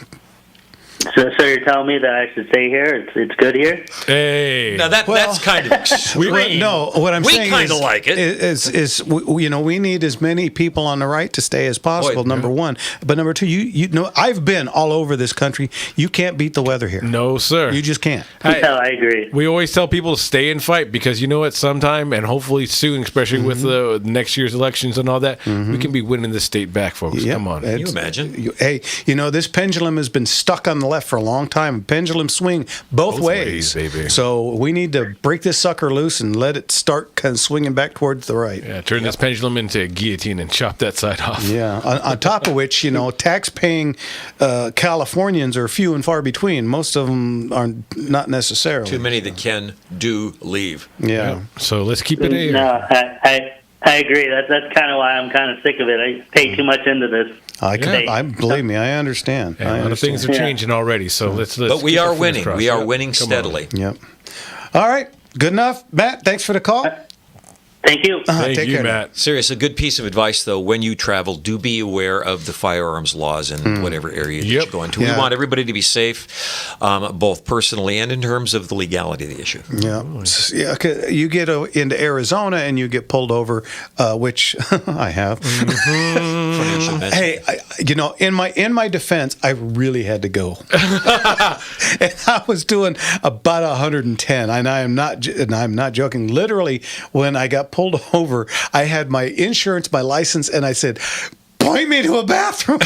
you're telling me that I should stay here? It's good here? Hey. Now that's kind of extreme. No, what I'm saying we kind of like it. Is we need as many people on the right to stay as possible. Number one, but number two, you know, I've been all over this country. You can't beat the weather here. No, sir. You just can't. I agree. We always tell people to stay and fight because you know what? Sometime and hopefully soon, especially with the next year's elections and all that, we can be winning this state back, folks. Yep. Come on. Can you imagine? Hey, this pendulum has been stuck on the left for a long time. Pendulum swing both ways, baby. So we need to break this sucker loose and let it start kind of swinging back towards the right. Yeah, turn this pendulum into a guillotine and chop that side off. Yeah. On top of which, tax-paying Californians are few and far between. Most of them are not necessarily. Too many that can do leave. Yeah. So let's keep it in. No, I agree. That's kind of why I'm kind of sick of it. I pay too much into this. I believe me. I understand. Yeah, a lot of things are changing already. So let's. But we keep are our fingers winning. crossed. We are Yep. winning Come steadily. Yep. All right. Good enough, Matt. Thanks for the call. Thank you. Thank Take you, care. Matt. Serious, a good piece of advice, though, when you travel, do be aware of the firearms laws in whatever area you're going to. Yeah. We want everybody to be safe, both personally and in terms of the legality of the issue. Yeah. Yeah. 'Cause you get into Arizona and you get pulled over, which I have. Funny you should mention. Hey, in my defense, I really had to go, and I was doing about 110, and I'm not joking. Literally, when I got pulled over, I had my insurance, my license, and I said, "Point me to a bathroom."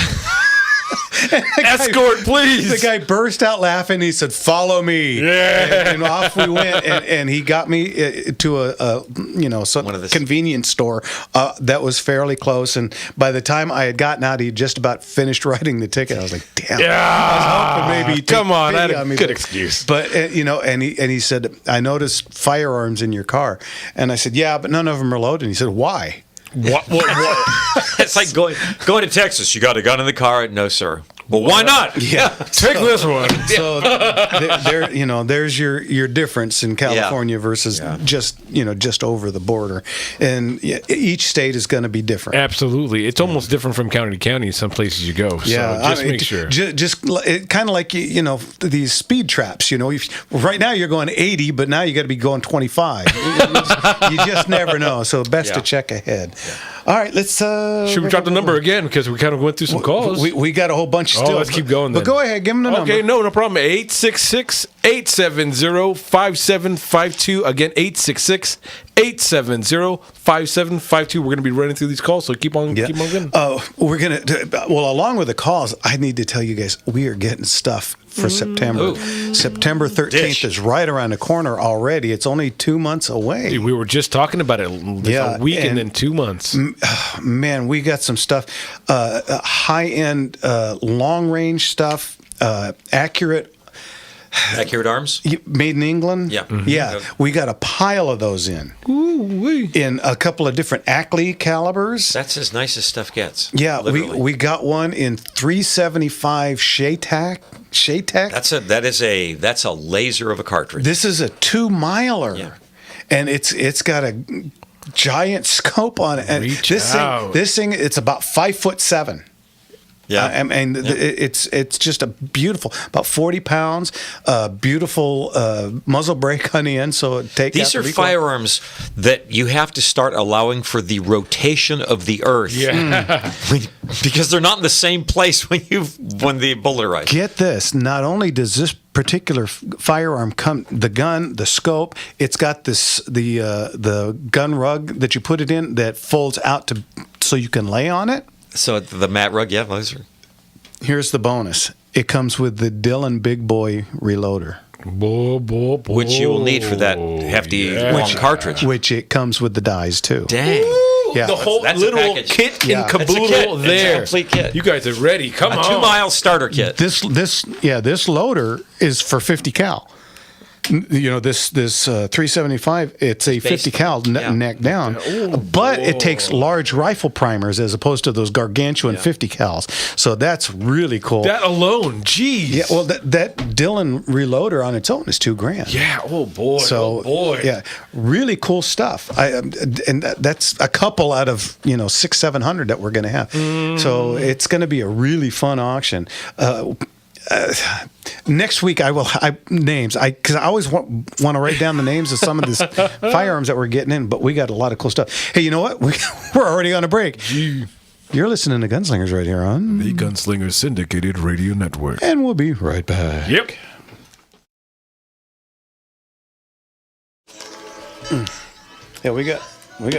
Escort, please. The guy burst out laughing. He said, "Follow me." Yeah. And off we went. And he got me to a convenience store that was fairly close. And by the time I had gotten out, he just about finished writing the ticket. I was like, "Damn." Yeah. I was hoping maybe he'd take Come on. I had pity a on me, good but- excuse. But and he said, "I noticed firearms in your car," and I said, "Yeah, but none of them are loaded." And he said, "Why?" What? It's like going to Texas. You got a gun in the car? No, sir. Well, why not? Yeah, Take this one. So there's your difference in California versus just over the border, and each state is going to be different. Absolutely. It's almost different from county to county in some places you go. So just make sure. Just kind of like these speed traps. Right now you're going 80, but now you got to be going 25. You just never know. So best to check ahead. All right, let's. Should we drop the number again because we kind of went through some calls? We got a whole bunch still. Let's keep going. But go ahead, give them the number. Okay, no problem. 866-870-5752. Again, 866-870-5752. We're going to be running through these calls, so keep on going. We're going to. Well, along with the calls, I need to tell you guys we are getting stuff for September. Ooh. September 13th is right around the corner already. It's only 2 months away. We were just talking about it. A week and then 2 months. Man, we got some stuff. High-end, long-range stuff. Accurate arms? Made in England? Yeah. Mm-hmm. Yeah. We got a pile of those in. Ooh-wee. In a couple of different Ackley calibers. That's as nice as stuff gets. Yeah, literally. we got one in 375 Shaytek. That's a laser of a cartridge. This is a 2-miler. Yeah. And it's got a giant scope on it. And this thing, it's about 5'7". Yeah, it's just a beautiful, about 40 pounds, beautiful muzzle brake on the end. So these are firearms that you have to start allowing for the rotation of the earth. Yeah, because they're not in the same place when the bullet arrives. Get this! Not only does this particular firearm come, the gun, the scope, it's got the gun rug that you put it in that folds out so you can lay on it. So the mat rug, yeah, those are. Here's the bonus. It comes with the Dillon Big Boy reloader. Which you will need for that hefty long cartridge. Which it comes with the dies, too. Dang. Yeah. The whole That's little kit and caboodle there. It's a complete kit. You guys are ready. Come on. 2-mile starter kit. This loader is for 50 cal. You know, this 375, it's a 50 cal neck down, but it takes large rifle primers as opposed to those gargantuan 50 cals. So that's really cool. That alone, geez. Yeah, well, that Dillon reloader on its own is $2,000. Yeah. Oh boy. So yeah, really cool stuff. That's a couple out of 600-700 that we're going to have. So it's going to be a really fun auction. Next week I will names because I always want to write down the names of some of these firearms that we're getting in, but we got a lot of cool stuff. Hey, you know what? We're already on a break. You're listening to Gunslingers right here on the Gunslinger Syndicated Radio Network, and we'll be right back. Yep. Yeah, we got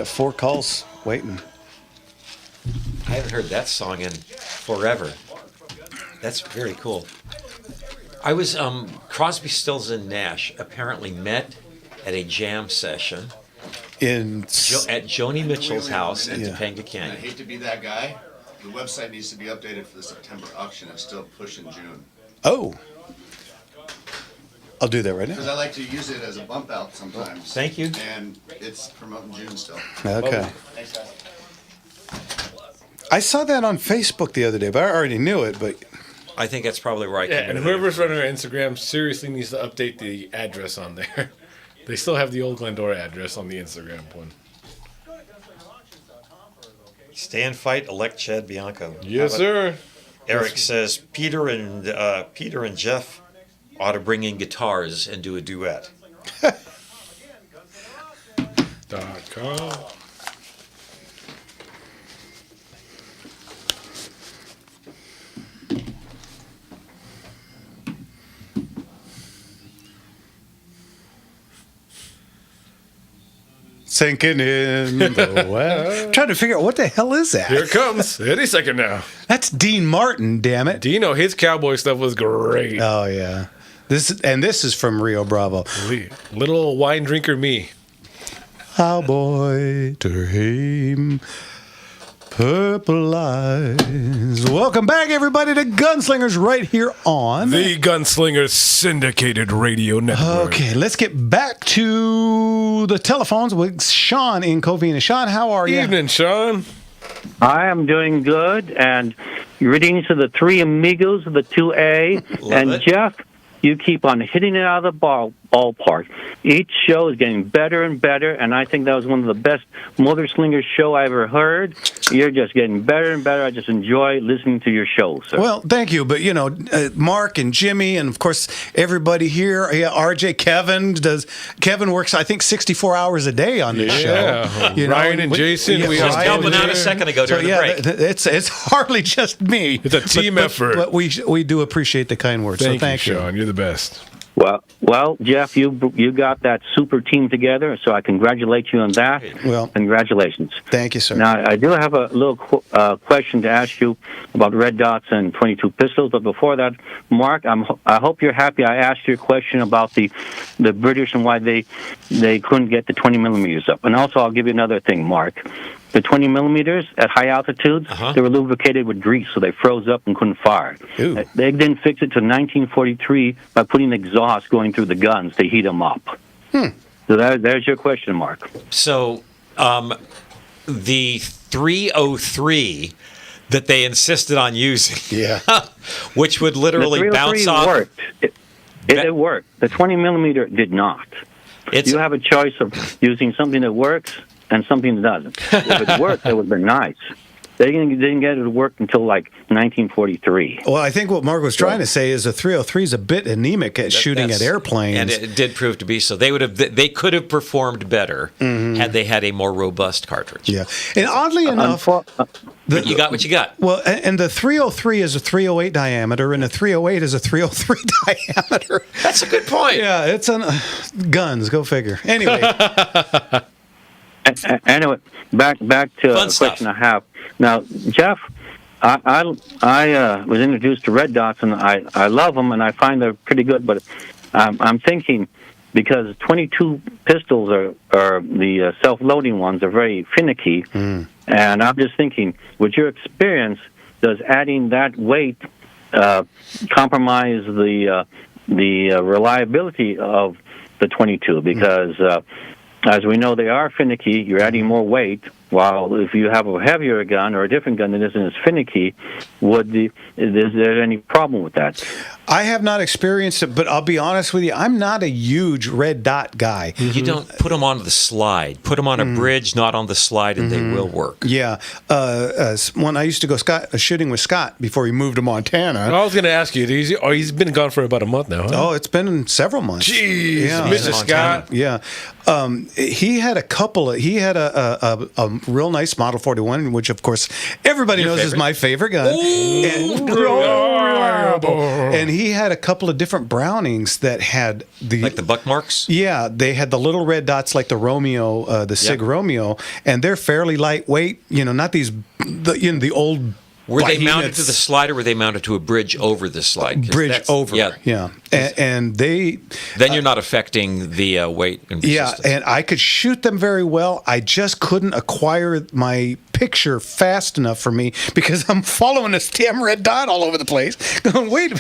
4 calls waiting. I haven't heard that song in forever. That's very cool. I was Crosby, Stills, and Nash apparently met at a jam session at Joni Mitchell's house in Topanga Canyon. I hate to be that guy. The website needs to be updated for the September auction. It's still pushing June. Oh. I'll do that right now. Because I like to use it as a bump out sometimes. Thank you. And it's promoting June still. Okay. Thanks, guys. I saw that on Facebook the other day, but I already knew it, but... I think that's probably right. Yeah, and whoever's running our Instagram seriously needs to update the address on there. They still have the old Glendora address on the Instagram one. Stand fight, elect Chad Bianco. Yes, sir. Eric says Peter and Jeff ought to bring in guitars and do a duet. .com. Sinking in the well. Trying to figure out what the hell is that. Here it comes. Any second now. That's Dean Martin, damn it. Dino, his cowboy stuff was great. Oh, yeah. This is from Rio Bravo. Little wine drinker me. Cowboy to him. Purple eyes. Welcome back, everybody, to Gunslingers right here on the Gunslinger Syndicated Radio Network. Okay, let's get back to the telephones with Sean in Covina. Sean, how are you? Evening, Sean. I am doing good, and greetings to the 3 amigos of the 2A. Love and it. Jeff, you keep on hitting it out of the ballpark. Each show is getting better and better, and I think that was one of the best Motor Slinger show I ever heard. You're just getting better and better. I just enjoy listening to your show, sir. Well, thank you. But, Mark and Jimmy and, of course, everybody here, RJ, Kevin works, I think, 64 hours a day on this show. Ryan and Jason. We just helping out a second ago during the break. It's hardly just me. It's a team effort. But we do appreciate the kind words. Thank you, Sean. You're the best. Well, Jeff, you got that super team together, so I congratulate you on that. Well, congratulations. Thank you, sir. Now, I do have a little question to ask you about red dots and 22 pistols, but before that, Mark, I hope you're happy I asked you a question about the British and why they couldn't get the 20 millimeters up. And also, I'll give you another thing, Mark. The 20 millimeters at high altitudes, they were lubricated with grease, so they froze up and couldn't fire. Ooh. They didn't fix it till 1943 by putting exhaust going through the guns to heat them up. So there's your question, Mark. So the 303 that they insisted on using, which would literally bounce off. Worked. It worked. The 20 millimeter did not. You have a choice of using something that works and something that doesn't. If it worked, it would have been nice. They didn't get it to work until like 1943. Well, I think what Mark was trying to say is the 303 is a bit anemic at shooting at airplanes, and it did prove to be so. They could have performed better had they had a more robust cartridge. Yeah, and oddly enough, you got what you got. Well, and the 303 is a 308 diameter, and the 308 is a 303 diameter. That's a good point. Yeah, it's guns. Go figure. Anyway. Anyway, back to the question I have. Now, Jeff, I was introduced to red dots, and I love them, and I find they're pretty good. But I'm thinking, because 22 pistols are the self-loading ones are very finicky, and I'm just thinking, with your experience, does adding that weight compromise the reliability of the 22? Because as we know, they are finicky. You're adding more weight. While if you have a heavier gun or a different gun that isn't as finicky, is there any problem with that? I have not experienced it, but I'll be honest with you, I'm not a huge red dot guy. You don't put them on the slide. Put them on a bridge, not on the slide, and they will work. Yeah. When I used to go shooting with Scott before he moved to Montana. I was going to ask you, he's been gone for about a month now, huh? Oh, it's been several months. Jeez, Mr. Scott. Yeah. He had a real nice Model 41, which, of course, everybody knows is my favorite gun. And he had a couple of different Brownings that had like the buck marks? Yeah, they had the little red dots like the Romeo, the Sig Romeo, and they're fairly lightweight. Not the old. Were they mounted to the slide, or were they mounted to a bridge over the slide? Bridge over, yeah. And they... Then you're not affecting the weight and resistance. Yeah, and I could shoot them very well. I just couldn't acquire my picture fast enough for me because I'm following this damn red dot all over the place. Going, wait,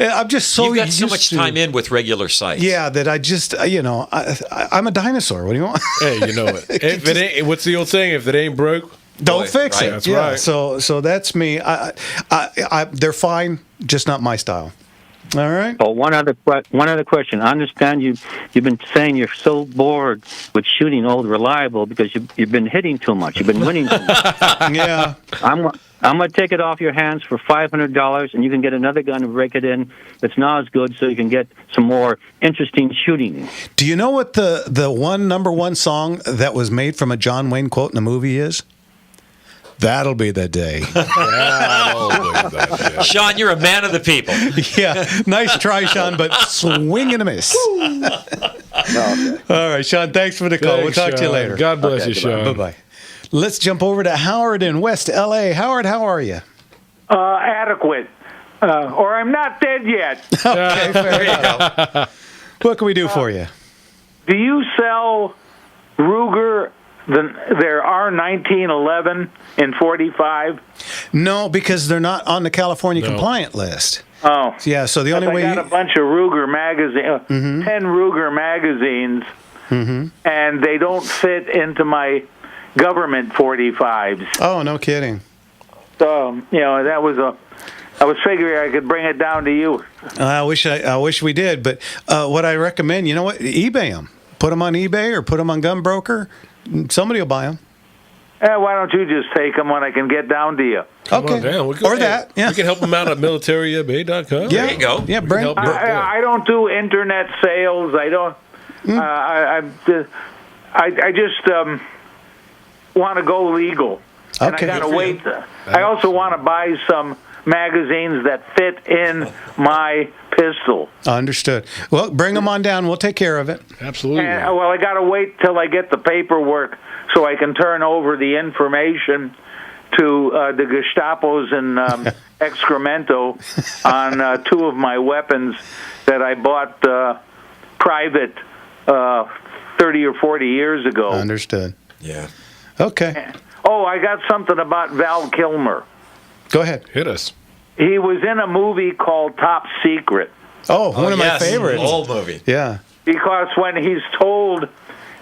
I'm just so You've got so used much to, time in with regular sights. Yeah, that I just, I'm a dinosaur. What do you want? Hey, you know it. If it ain't, what's the old saying? If it ain't broke... Don't fix it. That's right. So that's me. They're fine, just not my style. All right. Oh, one other question. I understand you've been saying you're so bored with shooting old reliable because you've been hitting too much. You've been winning too much. Yeah. I'm going to take it off your hands for $500, and you can get another gun and break it in that's not as good, so you can get some more interesting shooting. Do you know what the number one song that was made from a John Wayne quote in a movie is? That'll be the day. Sean, you're a man of the people. Yeah, nice try, Sean, but swing and a miss. All right, Sean, thanks for the call. We'll talk to you later. God bless you, Sean. Bye-bye. Let's jump over to Howard in West L.A. Howard, how are you? Adequate. Or I'm not dead yet. Okay, fair enough. What can we do for you? Do you sell Ruger... There are 1911 in 45. No, because they're not on the California compliant list. Oh, yeah. So the only way I got a bunch of Ruger magazines, 10 Ruger magazines, and they don't fit into my government 45s. Oh, no kidding. So that was I was figuring I could bring it down to you. I wish we did, but what I recommend, you know what? eBay them. Put them on eBay or put them on Gunbroker. Somebody will buy them. Why don't you just take them when I can get down to you? Come on down. We can help them out at militaryba.com. Yeah. There you go. Yeah, Brent. I don't do internet sales. I don't. I just want to go legal. And I got to wait. I also want to buy some magazines that fit in my pistol. Understood. Well, bring them on down. We'll take care of it. Absolutely. I got to wait till I get the paperwork so I can turn over the information to the Gestapos in Excremento on 2 of my weapons that I bought private 30 or 40 years ago. Understood. Yeah. Okay. Oh, I got something about Val Kilmer. Go ahead. Hit us. He was in a movie called Top Secret. Oh, one of my favorites. Old movie. Yeah. Because when he's told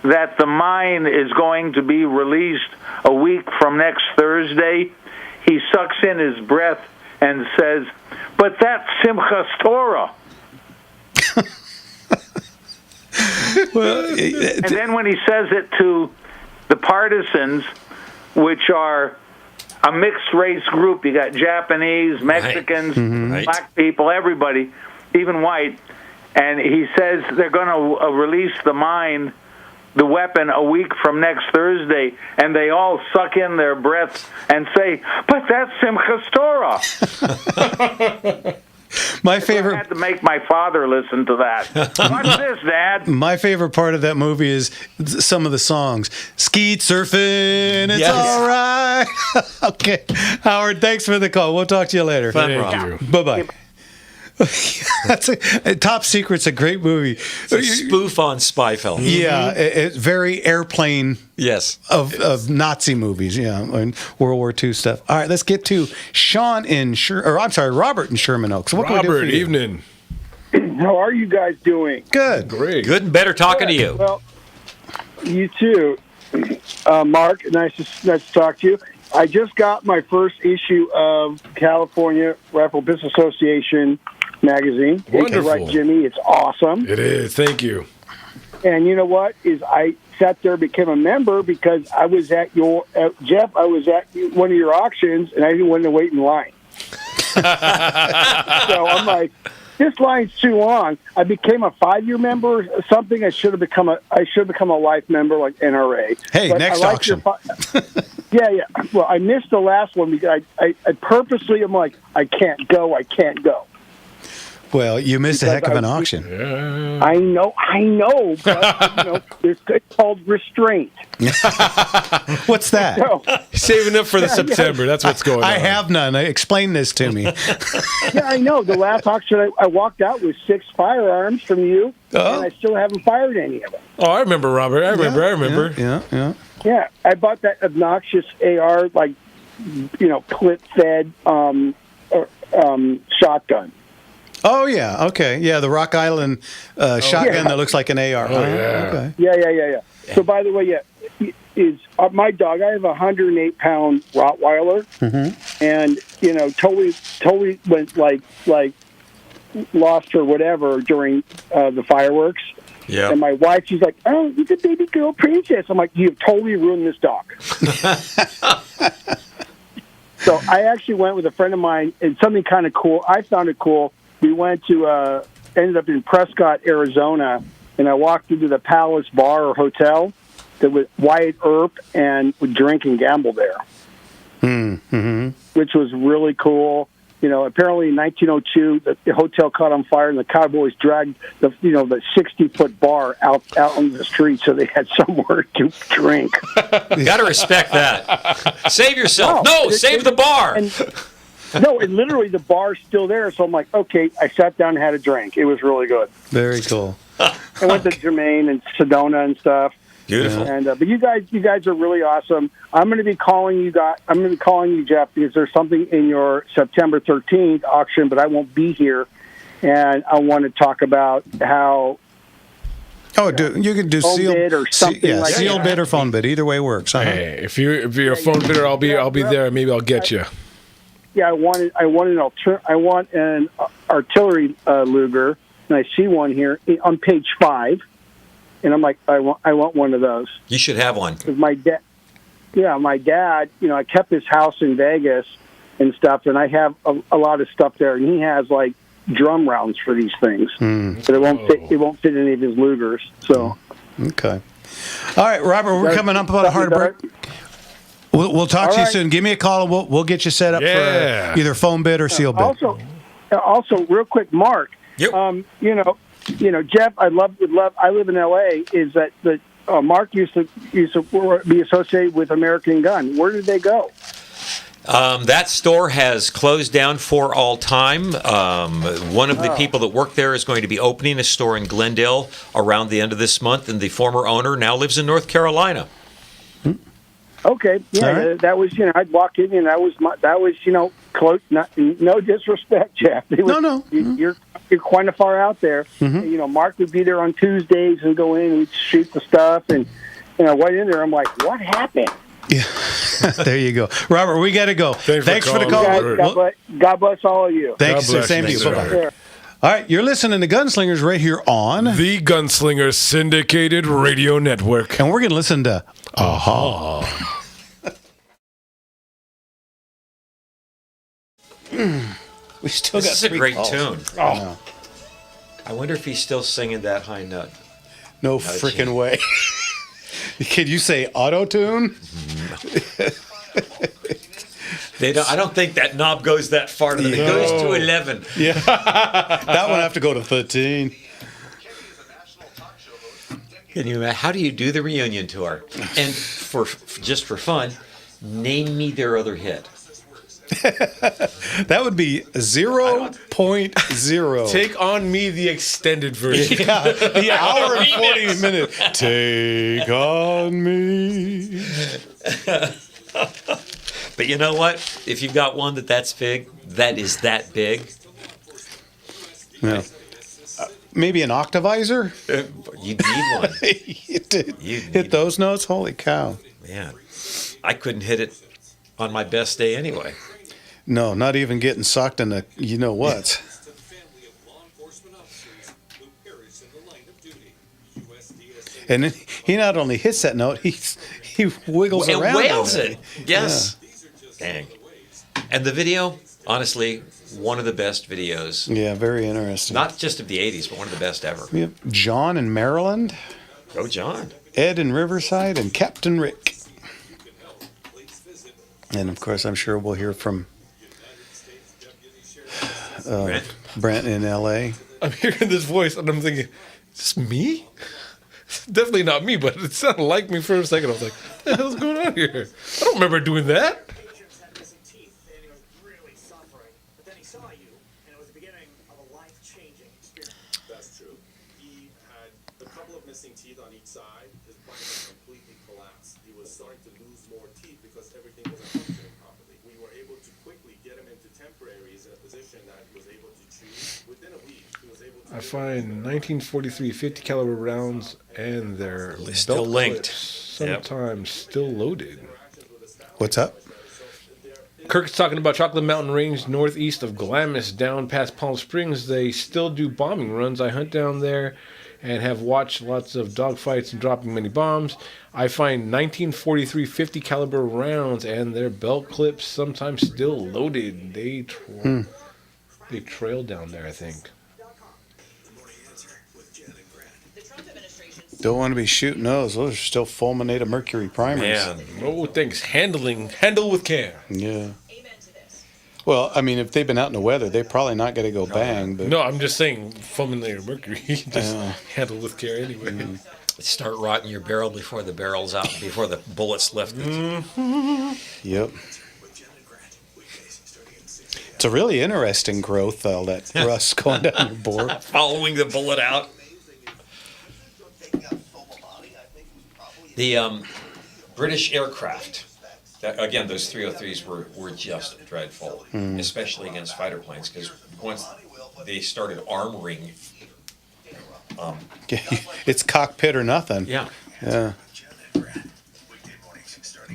that the mine is going to be released a week from next Thursday, he sucks in his breath and says, "But that's Simchas Torah." And then when he says it to the partisans, which are a mixed race group, you got Japanese, Mexicans, black people, everybody, even white, and he says they're going to release the weapon a week from next Thursday, and they all suck in their breath and say, "But that's Simchas Torah." My favorite. I had to make my father listen to that. What's this, Dad? My favorite part of that movie is some of the songs. Skeet surfing, it's all right. Okay, Howard, thanks for the call. We'll talk to you later. Thank you. Bye-bye. Top Secret's a great movie. It's a spoof on spy film. Yeah, it's very airplane. Yes. Of Nazi movies. Yeah, and World War II stuff. All right, let's get to Robert in Sherman Oaks. What can we do for you? Evening. How are you guys doing? Good. Great. Good and better talking to you. Well, you too, Mark. Nice to talk to you. I just got my first issue of California Rifle Business Association magazine. Wonderful. Right, Jimmy? It's awesome. It is. Thank you. And you know what? I sat there, became a member because I was at Jeff. I was at one of your auctions, and I didn't want to wait in line. So I'm like, this line's too long. I became a 5-year member or something. I should have become a life member like NRA. Hey, but next auction. Yeah. Well, I missed the last one because I purposely am like, I can't go. Well, you missed a heck of an auction. I know, but it's called restraint. What's that? So, Saving up for the September. That's what's going on. I have none. Explain this to me. Yeah, I know. The last auction I walked out with 6 firearms from you, and I still haven't fired any of them. Oh, I remember, Robert. I remember. Yeah. Yeah, I bought that obnoxious AR, clip-fed shotgun. Oh, yeah. Okay. Yeah, the Rock Island shotgun that looks like an AR. Oh, yeah. Okay. Yeah. So, by the way, is my dog. I have a 108-pound Rottweiler, and totally went like lost her whatever during the fireworks. Yeah. And my wife, she's like, "Oh, it's a baby girl princess." I'm like, "You've totally ruined this dog." So I actually went with a friend of mine, and something kind of cool. I found it cool. We went to ended up in Prescott, Arizona, and I walked into the Palace Bar or Hotel that was Wyatt Earp and would drink and gamble there, which was really cool. Apparently in 1902, the hotel caught on fire, and the Cowboys dragged the 60-foot bar out on the street, so they had somewhere to drink. Got to respect that. Save yourself. Save the bar. And literally the bar's still there. So I'm like, okay. I sat down and had a drink. It was really good. Very cool. I went to Jermaine and Sedona and stuff. Beautiful. And but you guys are really awesome. I'm going to be calling you, Jeff, because there's something in your September 13th auction, but I won't be here, and I want to talk about how. Oh, you can do phone bid or something like sealed that. bid or phone bid. Either way works. Hey, if you're a phone bidder, I'll be there. Maybe I'll get you. I want an artillery Luger, and I see one here on page 5, and I'm like, I want one of those. You should have one. 'Cause my dad, I kept his house in Vegas and stuff, and I have a lot of stuff there, and he has like drum rounds for these things, but it won't fit any of his Lugers. So okay, all right, Robert, we're coming up about a hard break. We'll talk to you soon. Give me a call, and we'll get you set up for either phone bid or seal bid. Also, real quick, Mark. Yep. Jeff, I live in L.A. Is that Mark used to be associated with American Gun. Where did they go? That store has closed down for all time. One of the people that worked there is going to be opening a store in Glendale around the end of this month, and the former owner now lives in North Carolina. Okay, Right. that was I'd walk in and that was close. No disrespect, Jeff. You're quite far out there. Mm-hmm. Mark would be there on Tuesdays and go in and we'd shoot the stuff, and right in there I'm like, what happened? Yeah, there you go, Robert. We got to go. Thanks for the call. God bless all of you. Thanks. Same to you. Bye-bye. All right, you're listening to Gunslingers right here on the Gunslinger Syndicated Radio Network, and we're going to listen to Aha. We still This got is a great calls. tune. Oh. I wonder if he's still singing that high note. No freaking way. Can you say auto-tune? I don't think that knob goes that far. It goes to 11. Yeah. That one have to go to 13. Can you imagine? How do you do the reunion tour? And just for fun, name me their other hit. That would be 0.0. Take on me the extended version. Yeah, the hour and 40 minutes. Take on me. But you know what? If you've got one that's big, that is that big. Yeah. Maybe an octavizer? You need one. Hit those notes? Holy cow. Man, I couldn't hit it on my best day anyway. No, not even getting sucked in the you-know-what. And then he not only hits that note, he wiggles And around. wails it. Yes. Yeah. Dang. And the video, honestly, one of the best videos. Yeah, very interesting. Not just of the 80s, but one of the best ever. We have John in Maryland. Go, John. Ed in Riverside, and Captain Rick. And, of course, I'm sure we'll hear from Brent in L.A. I'm hearing this voice, and I'm thinking, is this me? Definitely not me, but it sounded like me for a second. I was like, what the hell's going on here? I don't remember doing that. That's true. He had a couple of missing teeth on each side. His spine completely collapsed. He was starting to lose more teeth because everything wasn't functioning properly. We were able to quickly get him into temporaries in a position that he was able to choose. Within a week, he was able to... I find 1943 50 caliber rounds and their still belt linked. clips, sometimes still loaded. What's up? Kirk's talking about Chocolate Mountain Range northeast of Glamis down past Palm Springs. They still do bombing runs. I hunt down there and have watched lots of dogfights and dropping many bombs. I find 1943 50 caliber rounds and their belt clips sometimes still loaded. They trail down there, I think. Don't want to be shooting those. Those are still fulminated mercury primers. Man, no thanks. Handle with care. Yeah. Well, I mean, if they've been out in the weather, they're probably not going to go bang. But No, I'm just saying fulminated mercury. Just handle with care anyway. Start rotting your barrel before the barrel's out, before the bullets left it. Yep. It's a really interesting growth, all that rust going down your bore. Following the bullet out. The British aircraft, again, those 303s were just dreadful, especially against fighter planes, because once they started armoring... It's cockpit or nothing. Yeah. Yeah.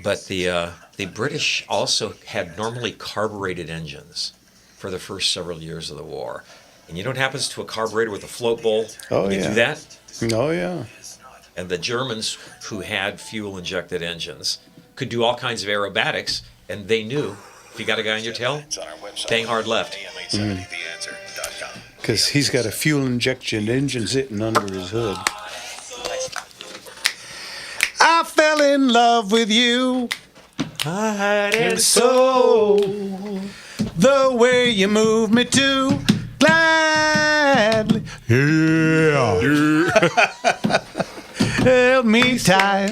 But the British also had normally carbureted engines for the first several years of the war. And you know what happens to a carburetor with a float bowl? Oh, when you yeah. do that? Oh, yeah. And the Germans, who had fuel-injected engines, could do all kinds of aerobatics, and they knew if you got a guy on your tail, bang hard left. Because he's got a fuel injection engine sitting under his hood. I fell in love with you, heart and soul. The way you move me to gladly. Yeah. Held me tight.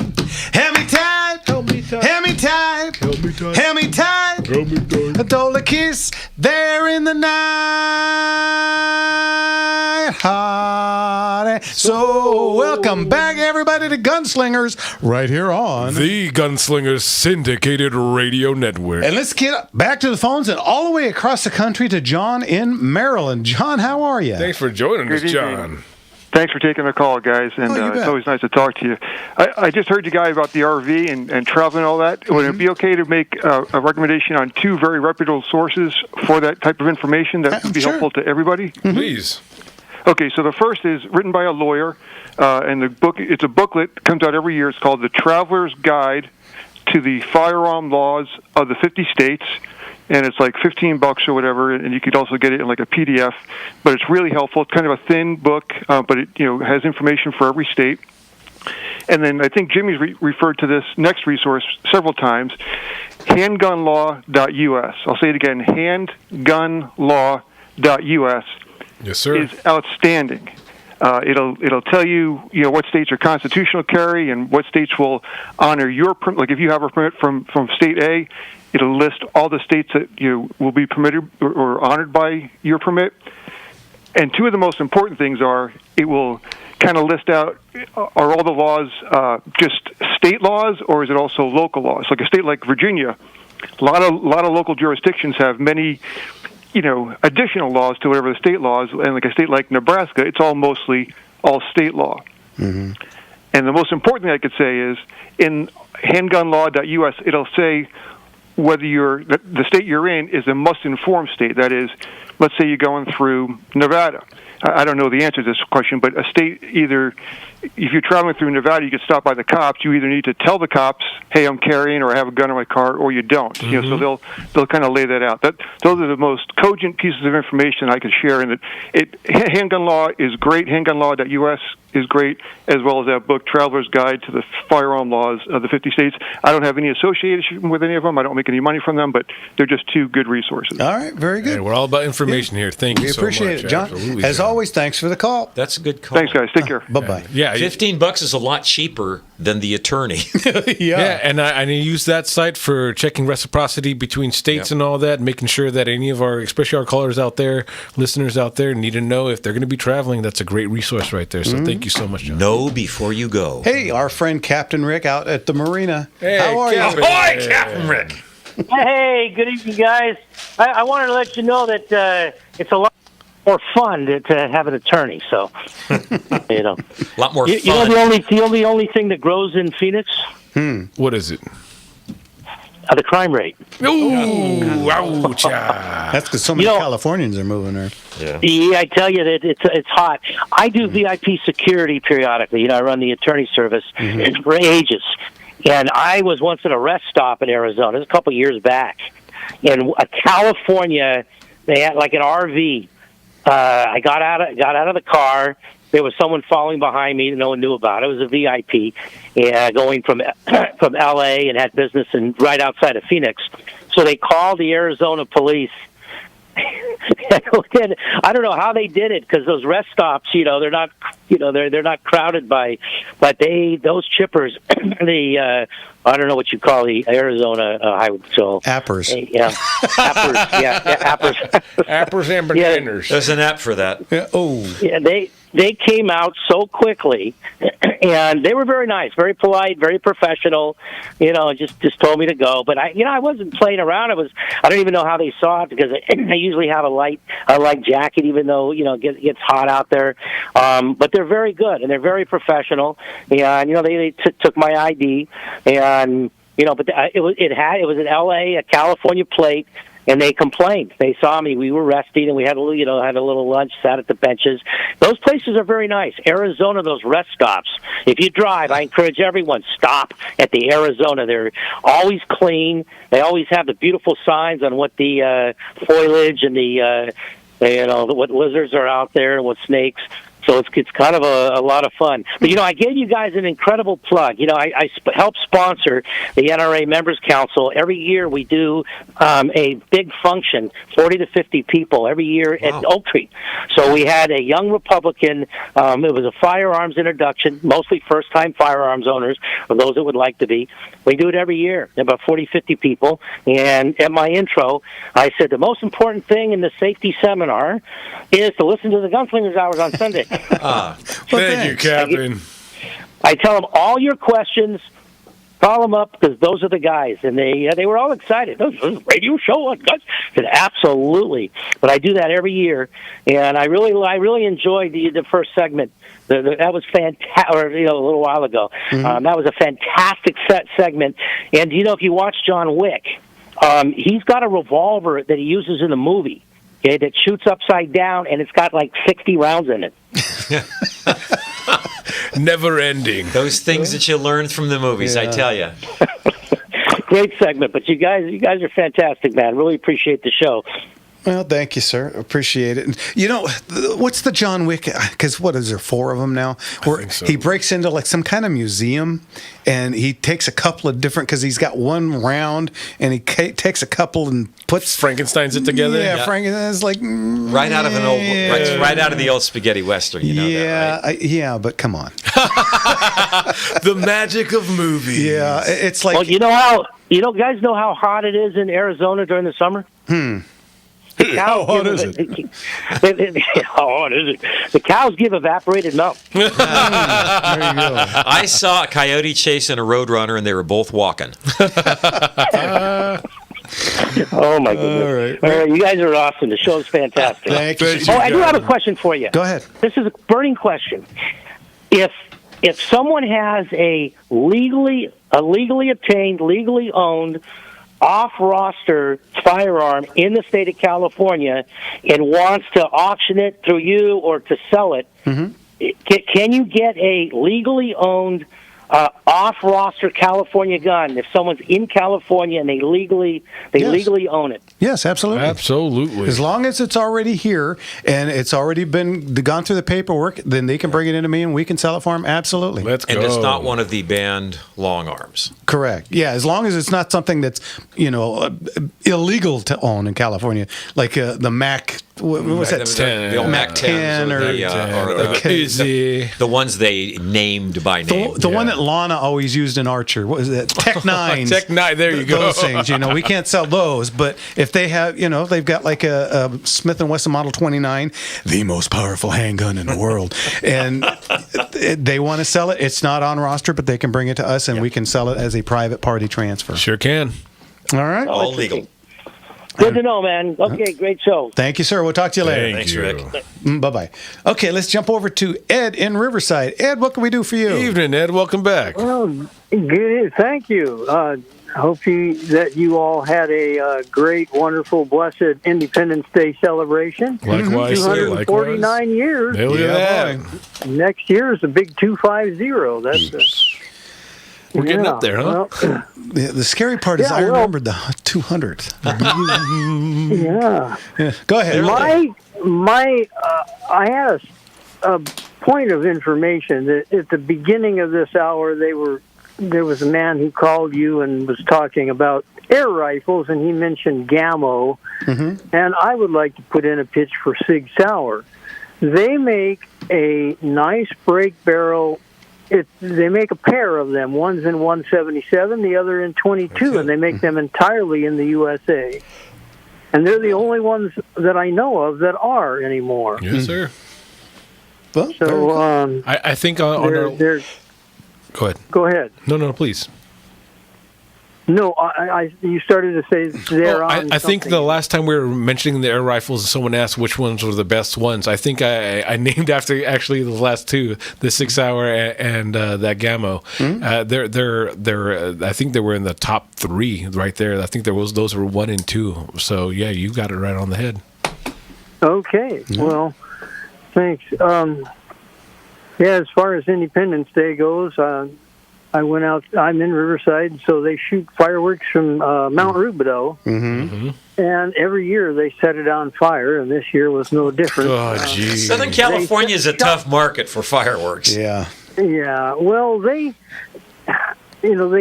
Held me tight. Held me tight. Held me tight. Held me tight. Held me tight. Held me tight. I stole a kiss there in the night. Heart. So welcome back, everybody, to Gunslingers right here on the Gunslingers Syndicated Radio Network. And let's get back to the phones and all the way across the country to John in Maryland. John, how are you? Thanks for joining us, John. Thanks for taking the call, guys, and it's always nice to talk to you. I just heard you guys about the RV and traveling and all that. Would it be okay to make a recommendation on two very reputable sources for that type of information that would be helpful to everybody? Please. Okay, so the first is written by a lawyer, and the book, it's a booklet, comes out every year. It's called The Traveler's Guide to the Firearm Laws of the 50 States. And it's like $15 or whatever, and you could also get it in like a PDF. But it's really helpful. It's kind of a thin book, but it has information for every state. And then I think Jimmy's referred to this next resource several times, handgunlaw.us. I'll say it again, handgunlaw.us. Yes, sir. Is outstanding. It'll tell you what states are constitutional carry and what states will honor your permit. Like if you have a permit from state A, it'll list all the states that will be permitted or honored by your permit. And two of the most important things are it will kind of list out, are all the laws just state laws or is it also local laws? Like a state like Virginia, a lot of local jurisdictions have many additional laws to whatever the state laws, and like a state like Nebraska, it's mostly all state law. Mm-hmm. And the most important thing I could say is in handgunlaw.us, it'll say whether the state you're in is a must-inform state. That is, let's say you're going through Nevada. I don't know the answer to this question, but a state either, if you're traveling through Nevada, you get stopped by the cops. You either need to tell the cops, "Hey, I'm carrying," or "I have a gun in my car," or you don't. Mm-hmm. So they'll kind of lay that out. Those are the most cogent pieces of information I could share. And Handgun Law is great. Handgunlaw.us is great, as well as that book, Traveler's Guide to the Firearm Laws of the 50 States. I don't have any association with any of them. I don't make any money from them, but they're just two good resources. All right, very good. Hey, we're all about information here. Thank you so much. We appreciate it, John. Absolutely, As John. always, thanks for the call. That's a good call. Thanks, guys. Take care. Bye-bye. Yeah, $15 is a lot cheaper than the attorney. Yeah, and I use that site for checking reciprocity between states and all that, making sure that any of our, especially our callers out there, listeners out there, need to know if they're going to be traveling. That's a great resource right there. So thank you so much, John. Know before you go. Hey, our friend Captain Rick out at the marina. Hey, how are Captain. you? Ahoy, Captain Rick! Hey, good evening, guys. I wanted to let you know that it's a lot more fun to have an attorney. So, A lot more you know the only thing that grows in Phoenix? What is it? The crime rate. Ooh, ouch. That's because so many Californians are moving there. Yeah, I tell you that it's hot. I do VIP security periodically. I run the attorney service for ages. And I was once at a rest stop in Arizona. It was a couple years back. In California, they had like an RV. I got out of the car. There was someone following behind me that no one knew about. It was a VIP going from L.A. and had business right outside of Phoenix. So they called the Arizona police. I don't know how they did it because those rest stops, they're not, they're not crowded but those chippers, I don't know what you call the Arizona highway patrol. Appers. Yeah, appers. Appers. Appers and bananas. There's an app for that. Yeah, they came out so quickly, and they were very nice, very polite, very professional. Just told me to go. But I wasn't playing around. I don't even know how they saw it because I usually have a light jacket, even though it gets hot out there. But they're very good and they're very professional. And they took my ID and but it was an L.A., a California plate, and they complained. They saw me. We were resting, and we had a little lunch, sat at the benches. Those places are very nice. Arizona, those rest stops. If you drive, I encourage everyone, stop at the Arizona. They're always clean. They always have the beautiful signs on what the foliage and what lizards are out there and what snakes. So it's kind of a lot of fun. But, I gave you guys an incredible plug. I help sponsor the NRA Members Council. Every year we do a big function, 40 to 50 people every year at Oak Tree. So we had a young Republican. It was a firearms introduction, mostly first-time firearms owners, or those that would like to be. We do it every year, about 40, 50 people. And at my intro, I said the most important thing in the safety seminar is to listen to the Gunslingers Hours on Sunday. Thank you, Captain. I tell them all your questions. Call them up because those are the guys, and they were all excited. This is a radio show on guns. I said, absolutely, but I do that every year, and I really enjoyed the first segment. That was fantastic. A little while ago, that was a fantastic segment. And if you watch John Wick, he's got a revolver that he uses in the movie. Okay, that shoots upside down, and it's got like 60 rounds in it. Never ending. Those things that you learn from the movies, I tell you. Great segment, but you guys are fantastic, man. Really appreciate the show. Well, thank you, sir. Appreciate it. And, what's the John Wick? Because what is there, 4 of them now? Where think so. He breaks into like some kind of museum, and he takes a couple of different, because he's got one round, and he takes a couple and puts Frankenstein's it together. Yeah, Frankenstein's like right out of right out of the old spaghetti western. You know that, right? Yeah, but come on. The magic of movies. Yeah, it's like. Well, guys know how hot it is in Arizona during the summer. How hot is it? How hot is it? The cows give evaporated milk. There you go. I saw a coyote chasing a roadrunner, and they were both walking. Oh, my goodness. All right, you guys are awesome. The show's fantastic. Thank you. I do have a question for you. Go ahead. This is a burning question. If someone has a legally obtained, legally owned, off-roster firearm in the state of California and wants to auction it through you or to sell it, can you get a legally owned off-roster California gun if someone's in California and they legally own it? Yes, absolutely. Absolutely. As long as it's already here and it's already been gone through the paperwork, then they can bring it into me and we can sell it for them. Absolutely. Let's go. And it's not one of the banned long arms. Correct. Yeah, as long as it's not something that's illegal to own in California, like the Mac. What was that? The old Mac 10 or the ones they named by name. The one that Lana always used in Archer. What was that? Tech 9s. Tech 9, there you go. Those things, we can't sell those. But if they have, they've got like a Smith & Wesson Model 29, the most powerful handgun in the world, and they want to sell it, it's not on roster, but they can bring it to us, and we can sell it as a private party transfer. Sure can. All right. All legal. Good to know, man. Okay, great show. Thank you, sir. We'll talk to you later. Thanks, Rick. Bye-bye. Okay, let's jump over to Ed in Riverside. Ed, what can we do for you? Evening, Ed. Welcome back. Well, good. Thank you. I hope that you all had a great, wonderful, blessed Independence Day celebration. Likewise, 249 years. Next year is a big 250. That's we're getting up there, huh? Well, the scary part is I remembered the 200. Yeah. Go ahead. I had a point of information that at the beginning of this hour there was a man who called you and was talking about air rifles, and he mentioned Gammo, and I would like to put in a pitch for Sig Sauer. They make a nice break barrel. They make a pair of them. One's in 177, the other in 22, and they make them entirely in the USA. And they're the only ones that I know of that are anymore. Yes, sir. Well, so I think on our... Go ahead. No, please. No, you started to say they're on. I think the last time we were mentioning the air rifles, and someone asked which ones were the best ones. I think I named after actually the last two, the 6 Hour and that Gammo. I think they were in the top 3 right there. I think those were 1 and 2. So yeah, you got it right on the head. Okay, well, thanks. As far as Independence Day goes, I went out. I'm in Riverside, so they shoot fireworks from Mount Rubidoux, and every year they set it on fire, and this year was no different. Oh, geez. Southern California is a tough market for fireworks. Yeah. Well, they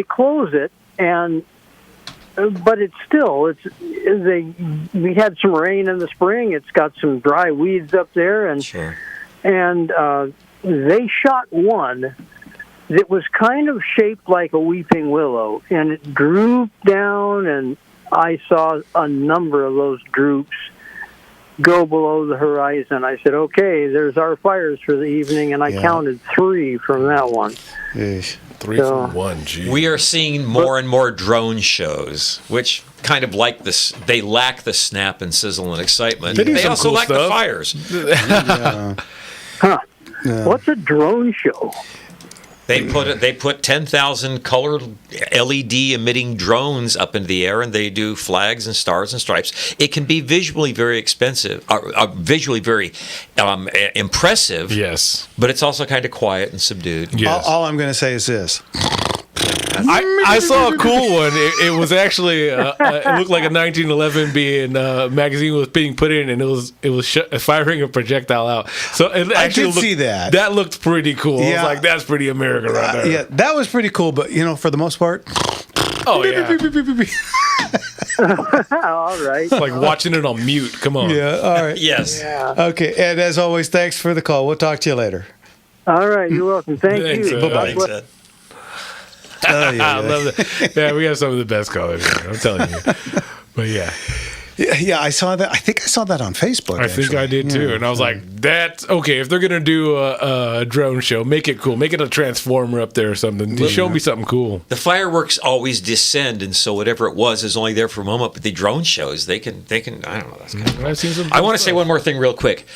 close it, and but it's still we had some rain in the spring. It's got some dry weeds up there, and they shot one that was kind of shaped like a weeping willow, and it drooped down, and I saw a number of those droops go below the horizon. I said, okay, there's our fires for the evening, and I counted 3 from that one. 3 from 1, geez. We are seeing more and more drone shows, which kind of like this. They lack the snap and sizzle and excitement. They also lack the fires. What's a drone show? They put 10,000 colored LED emitting drones up into the air, and they do flags and stars and stripes. It can be visually very expensive, visually very impressive. Yes, but it's also kind of quiet and subdued. Yes. All I'm going to say is this. I saw a cool one. It was actually it looked like a 1911 magazine was being put in, and it was firing a projectile out. So it actually see that. That looked pretty cool. Yeah. I was like, that's pretty American right there. Yeah, that was pretty cool. But for the most part, oh yeah, all right. It's like watching it on mute. Come on. Yeah. All right. Yes. Yeah. Okay. And as always, thanks for the call. We'll talk to you later. All right. You're welcome. Thanks you. Bye-bye. Thanks, Ed. I love that. Yeah, we have some of the best callers here, I'm telling you. But yeah. Yeah, I saw that. I think I saw that on Facebook. I think I did too. And I was like, that's okay. If they're going to do a drone show, make it cool. Make it a transformer up there or something. Show me something cool. The fireworks always descend, and so whatever it was is only there for a moment. But the drone shows, they can. I don't know. That's kind of cool. I want to say one more thing real quick.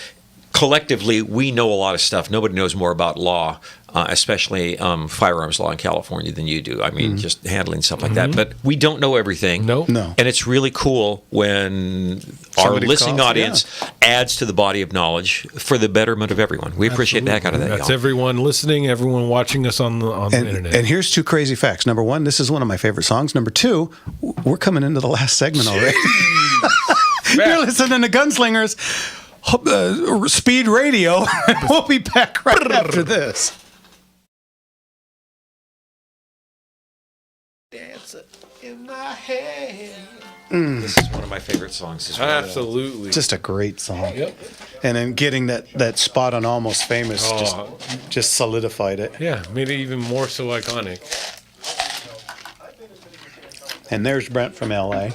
Collectively, we know a lot of stuff. Nobody knows more about law, especially firearms law in California, than you do. I mean, just handling stuff like that. But we don't know everything. No. And it's really cool when our listening audience adds to the body of knowledge for the betterment of everyone. We appreciate the heck out of that. That's y'all. everyone listening, everyone watching us on the internet. And here's 2 crazy facts. Number 1, this is one of my favorite songs. Number 2, we're coming into the last segment already. You're listening to Gunslingers. Speed Radio. We'll be back right after this. Dancer in my head. This is one of my favorite songs as well. Absolutely. Just a great song. Yep. And then getting that spot on Almost Famous just solidified it. Yeah, made it even more so iconic. And there's Brent from LA.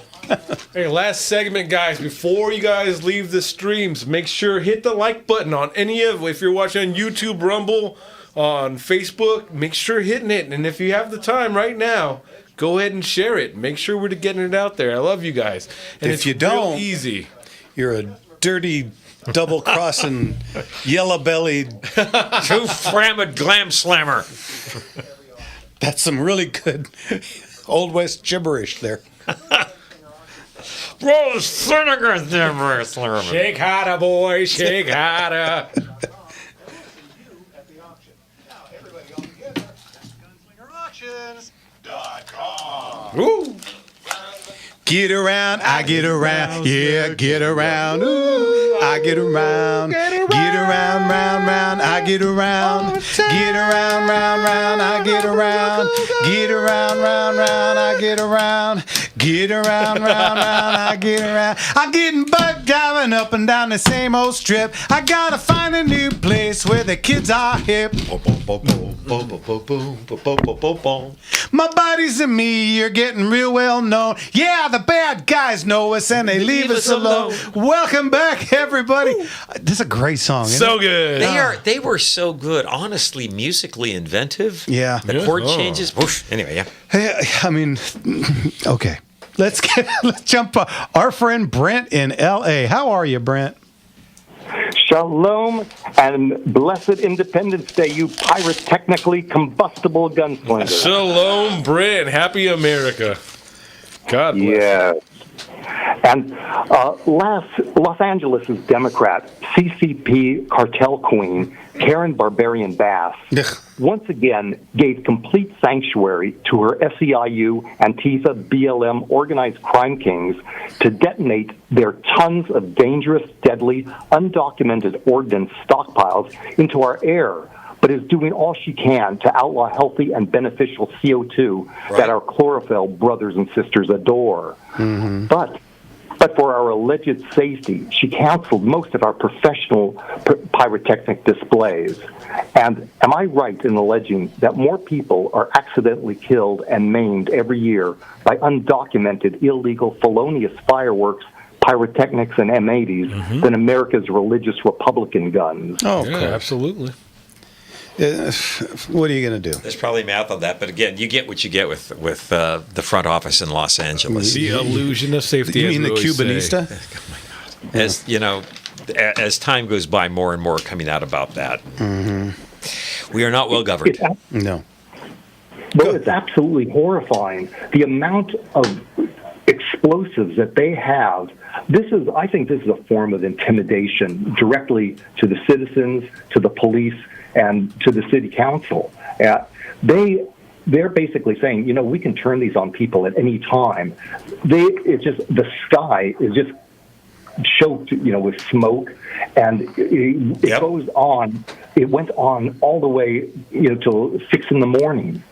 Hey, last segment, guys. Before you guys leave the streams, make sure hit the like button on if you're watching on YouTube, Rumble, on Facebook. Make sure hitting it, and if you have the time right now, go ahead and share it. Make sure we're getting it out there. I love you guys. And if you don't, real easy. You're a dirty, double-crossing, yellow-bellied, two-frammed glam slammer. That's some really good Old West gibberish there. Shake harder, boy, shake harder. Ooh. Get around, I get around, yeah, get around, ooh, I get around, get around, round, round, I get around, get around, round, round, I get around, get around, round, round, I get around, get around, round, round, I get around. I'm getting buck driving up and down the same old strip. I gotta find a new place where the kids are hip. My buddies and me are getting real well known. Yeah, the bad guys know us and they leave us alone. Welcome back, everybody. This is a great song. So good. They were so good. Honestly, musically inventive. Yeah. The chord changes. Oof. Anyway, yeah. Hey, I mean, okay. Let's jump. Our friend Brent in L.A. How are you, Brent? Shalom and blessed Independence Day, you pyrotechnically combustible gunslinger. Shalom, Brent. Happy America. God bless. Yes. And Los Angeles' Democrat, CCP cartel queen, Karen Barbarian Bass, once again gave complete sanctuary to her SEIU, Antifa, BLM organized crime kings to detonate their tons of dangerous, deadly, undocumented ordnance stockpiles into our air, but is doing all she can to outlaw healthy and beneficial CO2 that our chlorophyll brothers and sisters adore. Mm-hmm. But for our alleged safety, she canceled most of our professional pyrotechnic displays. And am I right in alleging that more people are accidentally killed and maimed every year by undocumented, illegal, felonious fireworks, pyrotechnics, and M80s than America's religious Republican guns? Oh, yeah, absolutely. What are you going to do? There's probably math on that, but again, you get what you get with the front office in Los Angeles. The illusion of safety. You mean the Cubanista? Oh my God. As you know, as time goes by, more and more coming out about that. Mm-hmm. We are not well governed. No. Well, it's absolutely horrifying. The amount of explosives that they have. I think this is a form of intimidation directly to the citizens, to the police, and to the city council. They're basically saying, we can turn these on people at any time. The sky is just choked, with smoke, and it goes on. It went on all the way, till 6 a.m,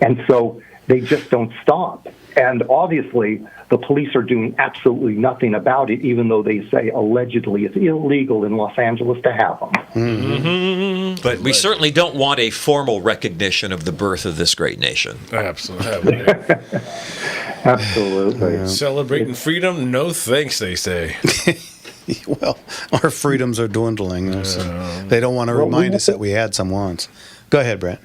and so they just don't stop. And obviously, the police are doing absolutely nothing about it, even though they say allegedly it's illegal in Los Angeles to have them. Mm-hmm. But we certainly don't want a formal recognition of the birth of this great nation. Absolutely. Absolutely. Yeah. Celebrating freedom? No thanks, they say. Well, our freedoms are dwindling. So they don't want to remind us that we had some once. Go ahead, Brent.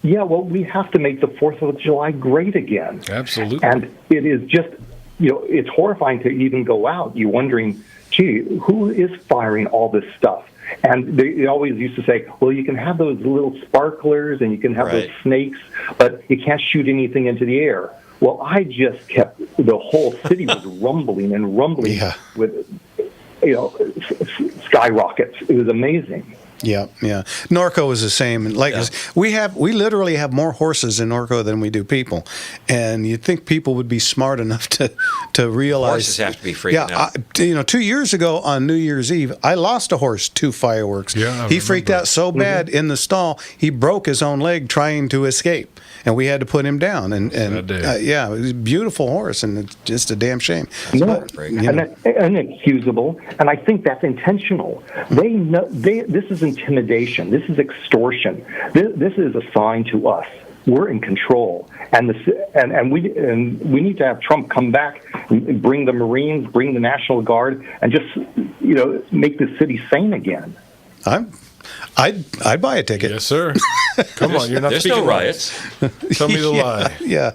Yeah, well, we have to make the 4th of July great again. Absolutely. And it is just, it's horrifying to even go out. You're wondering, gee, who is firing all this stuff? And they always used to say, well, you can have those little sparklers and you can have those snakes, but you can't shoot anything into the air. Well, I just kept, the whole city was rumbling and rumbling with, skyrockets. It was amazing. Yeah. Norco is the same. We literally have more horses in Norco than we do people, and you'd think people would be smart enough to realize. Horses have to be freaking out. 2 years ago on New Year's Eve, I lost a horse to fireworks. Yeah, he freaked out so bad in the stall, he broke his own leg trying to escape, and we had to put him down. And it was a beautiful horse, and it's just a damn shame. Inexcusable, and I think that's intentional. They know this is intimidation. This is extortion. This is a sign to us. We're in control, and we need to have Trump come back and bring the Marines, bring the National Guard, and just make the city sane again. I'd buy a ticket. Yes, sir. Come on, you're not. There's no riots. Tell me the lie. Yeah.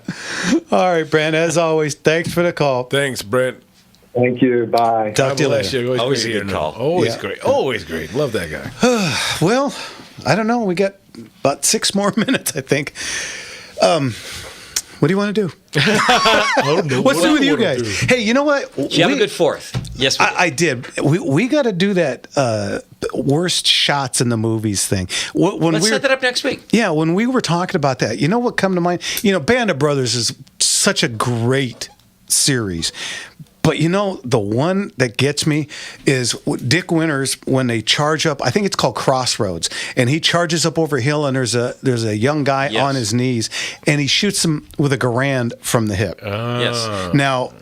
All right, Brent. As always, thanks for the call. Thanks, Brent. Thank you. Bye. Talk to you later. Always a good call. Always great. Always great. Love that guy. Well, I don't know. We got about 6 more minutes, I think. What do you want to do? What's new with you guys? Hey, you know what? Did you have a good 4th? Yes, we did. I did. We got to do that worst shots in the movies thing. Let's set that up next week. Yeah, when we were talking about that, you know what come to mind? Band of Brothers is such a great series. But the one that gets me is Dick Winters when they charge up. I think it's called Crossroads, and he charges up over a hill, and there's a young guy on his knees, and he shoots him with a Garand from the hip. Yes. Now,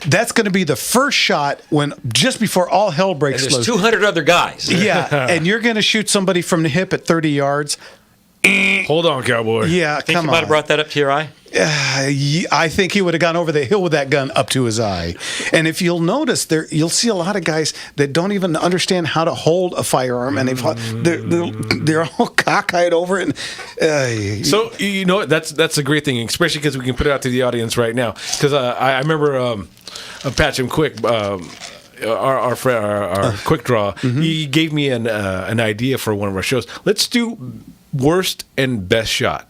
that's going to be the first shot just before all hell breaks loose. loose. There's 200 other guys. Yeah, and you're going to shoot somebody from the hip at 30 yards. Hold on, cowboy. Yeah, Think come you might on. have brought that up to your eye? I think he would have gone over the hill with that gun up to his eye. And if you'll notice, you'll see a lot of guys that don't even understand how to hold a firearm, and they're all cockeyed over it. So you know what? That's a great thing, especially because we can put it out to the audience right now. Because I remember Patch him quick. Our friend, our quick draw, he gave me an idea for one of our shows. Let's do worst and best shot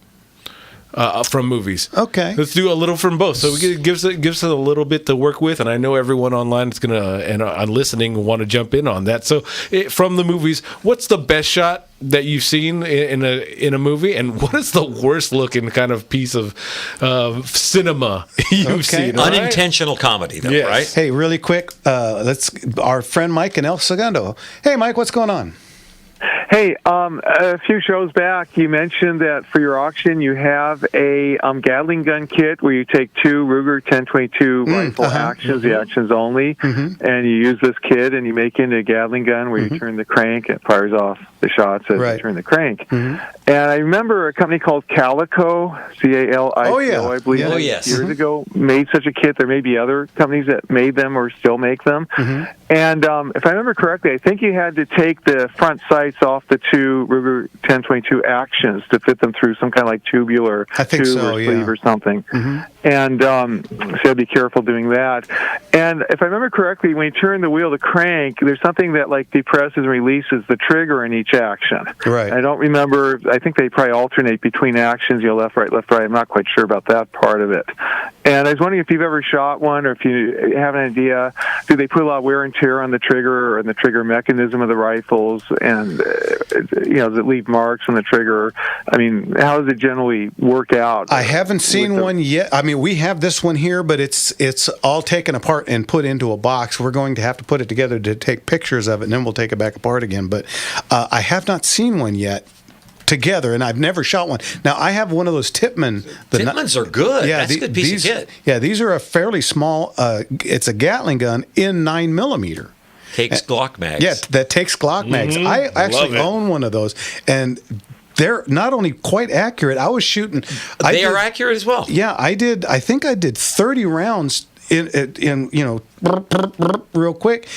from movies. Okay, let's do a little from both. So it gives us a little bit to work with, and I know everyone online is gonna and listening want to jump in on that. So from the movies, what's the best shot that you've seen in a movie, and what is the worst looking kind of piece of cinema you've seen? Unintentional comedy, though, right? Hey, really quick, our friend Mike in El Segundo. Hey, Mike, what's going on? Hey, a few shows back, you mentioned that for your auction you have a Gatling gun kit where you take two Ruger 10/22 rifle actions, the actions only, and you use this kit and you make it into a Gatling gun where you turn the crank and it fires off the shots as you turn the crank. And I remember a company called Calico, Calico, I believe, years ago, made such a kit. There may be other companies that made them or still make them. And if I remember correctly, I think you had to take the front sights off the two Ruger 10/22 actions to fit them through some kind of like tubular tube or sleeve or something. And so you had to be careful doing that. And if I remember correctly, when you turn the wheel, the crank, there's something that like depresses and releases the trigger in each action. Right. I don't remember. I think they probably alternate between actions, left, right. I'm not quite sure about that part of it. And I was wondering if you've ever shot one, or if you have an idea, do they put a lot of wear and tear on the trigger or the trigger mechanism of the rifles? And, does it leave marks on the trigger? I mean, how does it generally work out? I haven't seen one yet. I mean, we have this one here, but it's all taken apart and put into a box. We're going to have to put it together to take pictures of it, and then we'll take it back apart again. But I have not seen one yet together, and I've never shot one. Now, I have one of those Tippmann. Tippmanns are good. That's a good piece of kit. Yeah, these are a fairly small, it's a Gatling gun in 9mm. Takes Glock mags. Yeah, that takes Glock mags. I actually own one of those, and they're not only quite accurate. I was shooting. They are accurate as well. Yeah, I did. I think I did 30 rounds in real quick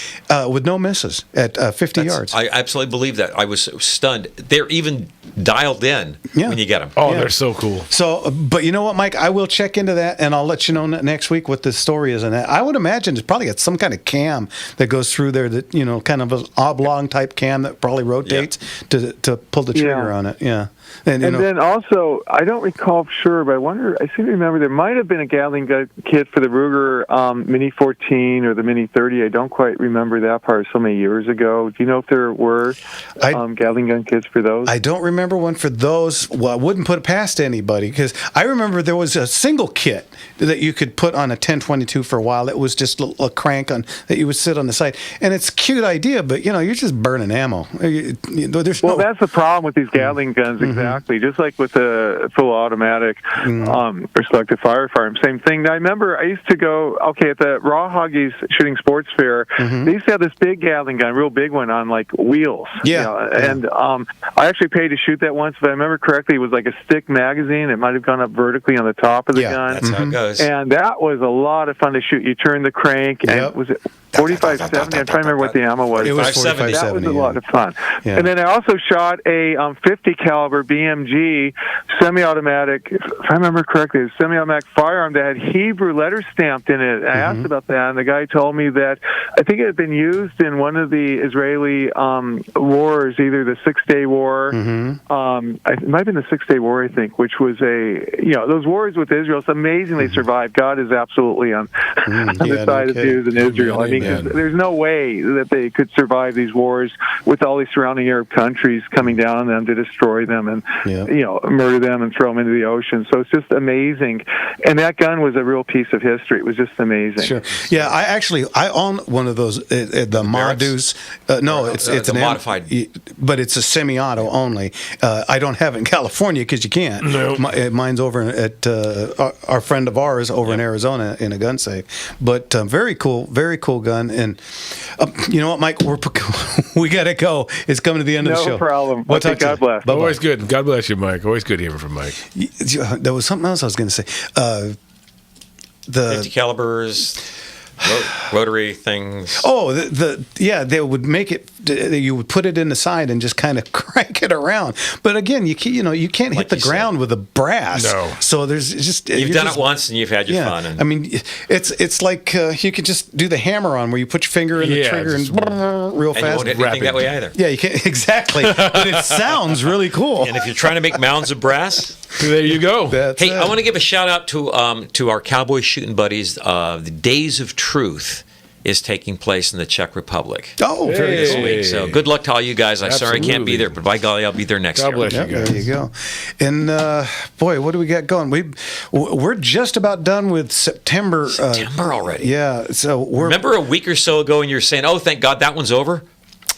with no misses at 50 yards. I absolutely believe that. I was stunned. They're even dialed in when you get them. Oh, they're so cool. So, but you know what, Mike? I will check into that, and I'll let you know next week what the story is on that. I would imagine it's probably got some kind of cam that goes through there that, kind of an oblong type cam that probably rotates to pull the trigger on it. Yeah. And then also, I don't recall for sure, but I seem to remember there might have been a Gatling gun kit for the Ruger Mini 14 or the Mini 30. I don't quite remember that part so many years ago. Do you know if there were Gatling gun kits for those? I don't remember one for those. Well, I wouldn't put it past anybody, because I remember there was a single kit that you could put on a 10/22 for a while. It was just a crank on that you would sit on the side, and it's a cute idea, but you're just burning ammo. That's the problem with these Gatling guns. Exactly, just like with the full automatic or selective firearm. Same thing. Now, I remember I used to go at the Raw Hoggies Shooting Sports Fair. They used to have this big Gatling gun, real big one on like wheels. And I actually paid to shoot that once. If I remember correctly, it was like a stick magazine. It might have gone up vertically on the top of the gun. That's how it goes. And that was a lot of fun to shoot. You turn the crank, and was it 45-70? I'm trying to remember what the ammo was. It was 45-70. That was a lot of fun. Yeah. And then I also shot a 50 caliber BMG semi-automatic. If I remember correctly, a semi-automatic firearm that had Hebrew letters stamped in it. I asked about that, and the guy told me that I think it had been used in one of the Israeli wars, either the 6-Day War. It might have been the 6-Day War, I think, which was those wars with Israel. It's amazing they survived. God is absolutely on the side of Jews in Israel. I mean, there's no way that they could survive these wars with all these surrounding Arab countries coming down on them to destroy them and murder them and throw them into the ocean. So it's just amazing. And that gun was a real piece of history. It was just amazing. Sure. Yeah, I own one of those. The Modus. No, it's a modified, but it's a semi-auto only. I don't have it in California because you can't. No. Mine's over at our friend of ours over in Arizona in a gun safe. But very cool gun. gun. And you know what, Mike? We got to go. It's coming to the end of the show. No problem. We'll Okay, talk to God you. bless. Bye-bye. Always good. God bless you, Mike. Always good hearing from Mike. There was something else I was going to say. The 50 calibers, rotary things. Oh, they would make it. You would put it in the side and just kind of crank it around. But again, you can't hit the ground with a brass. No. So there's just You've done it once and you've had your fun. And I mean, it's like you could just do the hammer on where you put your finger in the trigger and real and fast. you won't hit anything that way either. Yeah, you can't exactly. But it sounds really cool. And if you're trying to make mounds of brass, there you go. Hey, I want to give a shout out to our cowboy shooting buddies. The Days of Truth is taking place in the Czech Republic. Oh, very this cool. week. So good luck to all you guys. I'm sorry I can't be there, but by golly, I'll be there next year. God bless you guys. There you go. And boy, what do we got going? We're just about done with September. September already. Yeah. So remember a week or so ago, and you're saying, "Oh, thank God that one's over."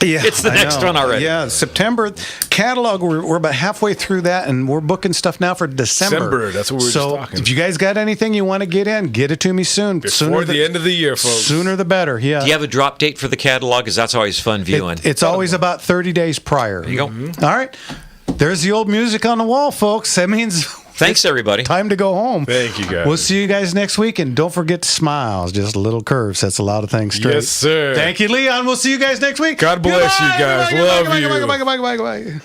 Yeah, it's the next one already. Yeah, September catalog. We're about halfway through that, and we're booking stuff now for December. That's what we were just talking. If you guys got anything you want to get in, get it to me soon. Before the end of the year, folks. Sooner the better. Yeah. Do you have a drop date for the catalog? Because that's always fun viewing. It's always about 30 days prior. There you go. All right. There's the old music on the wall, folks. That means thanks, everybody. Time to go home. Thank you, guys. We'll see you guys next week, and don't forget to smile. Just a little curve sets a lot of things straight. Yes, sir. Thank you, Leon. We'll see you guys next week. God bless you guys. Love you. Goodbye.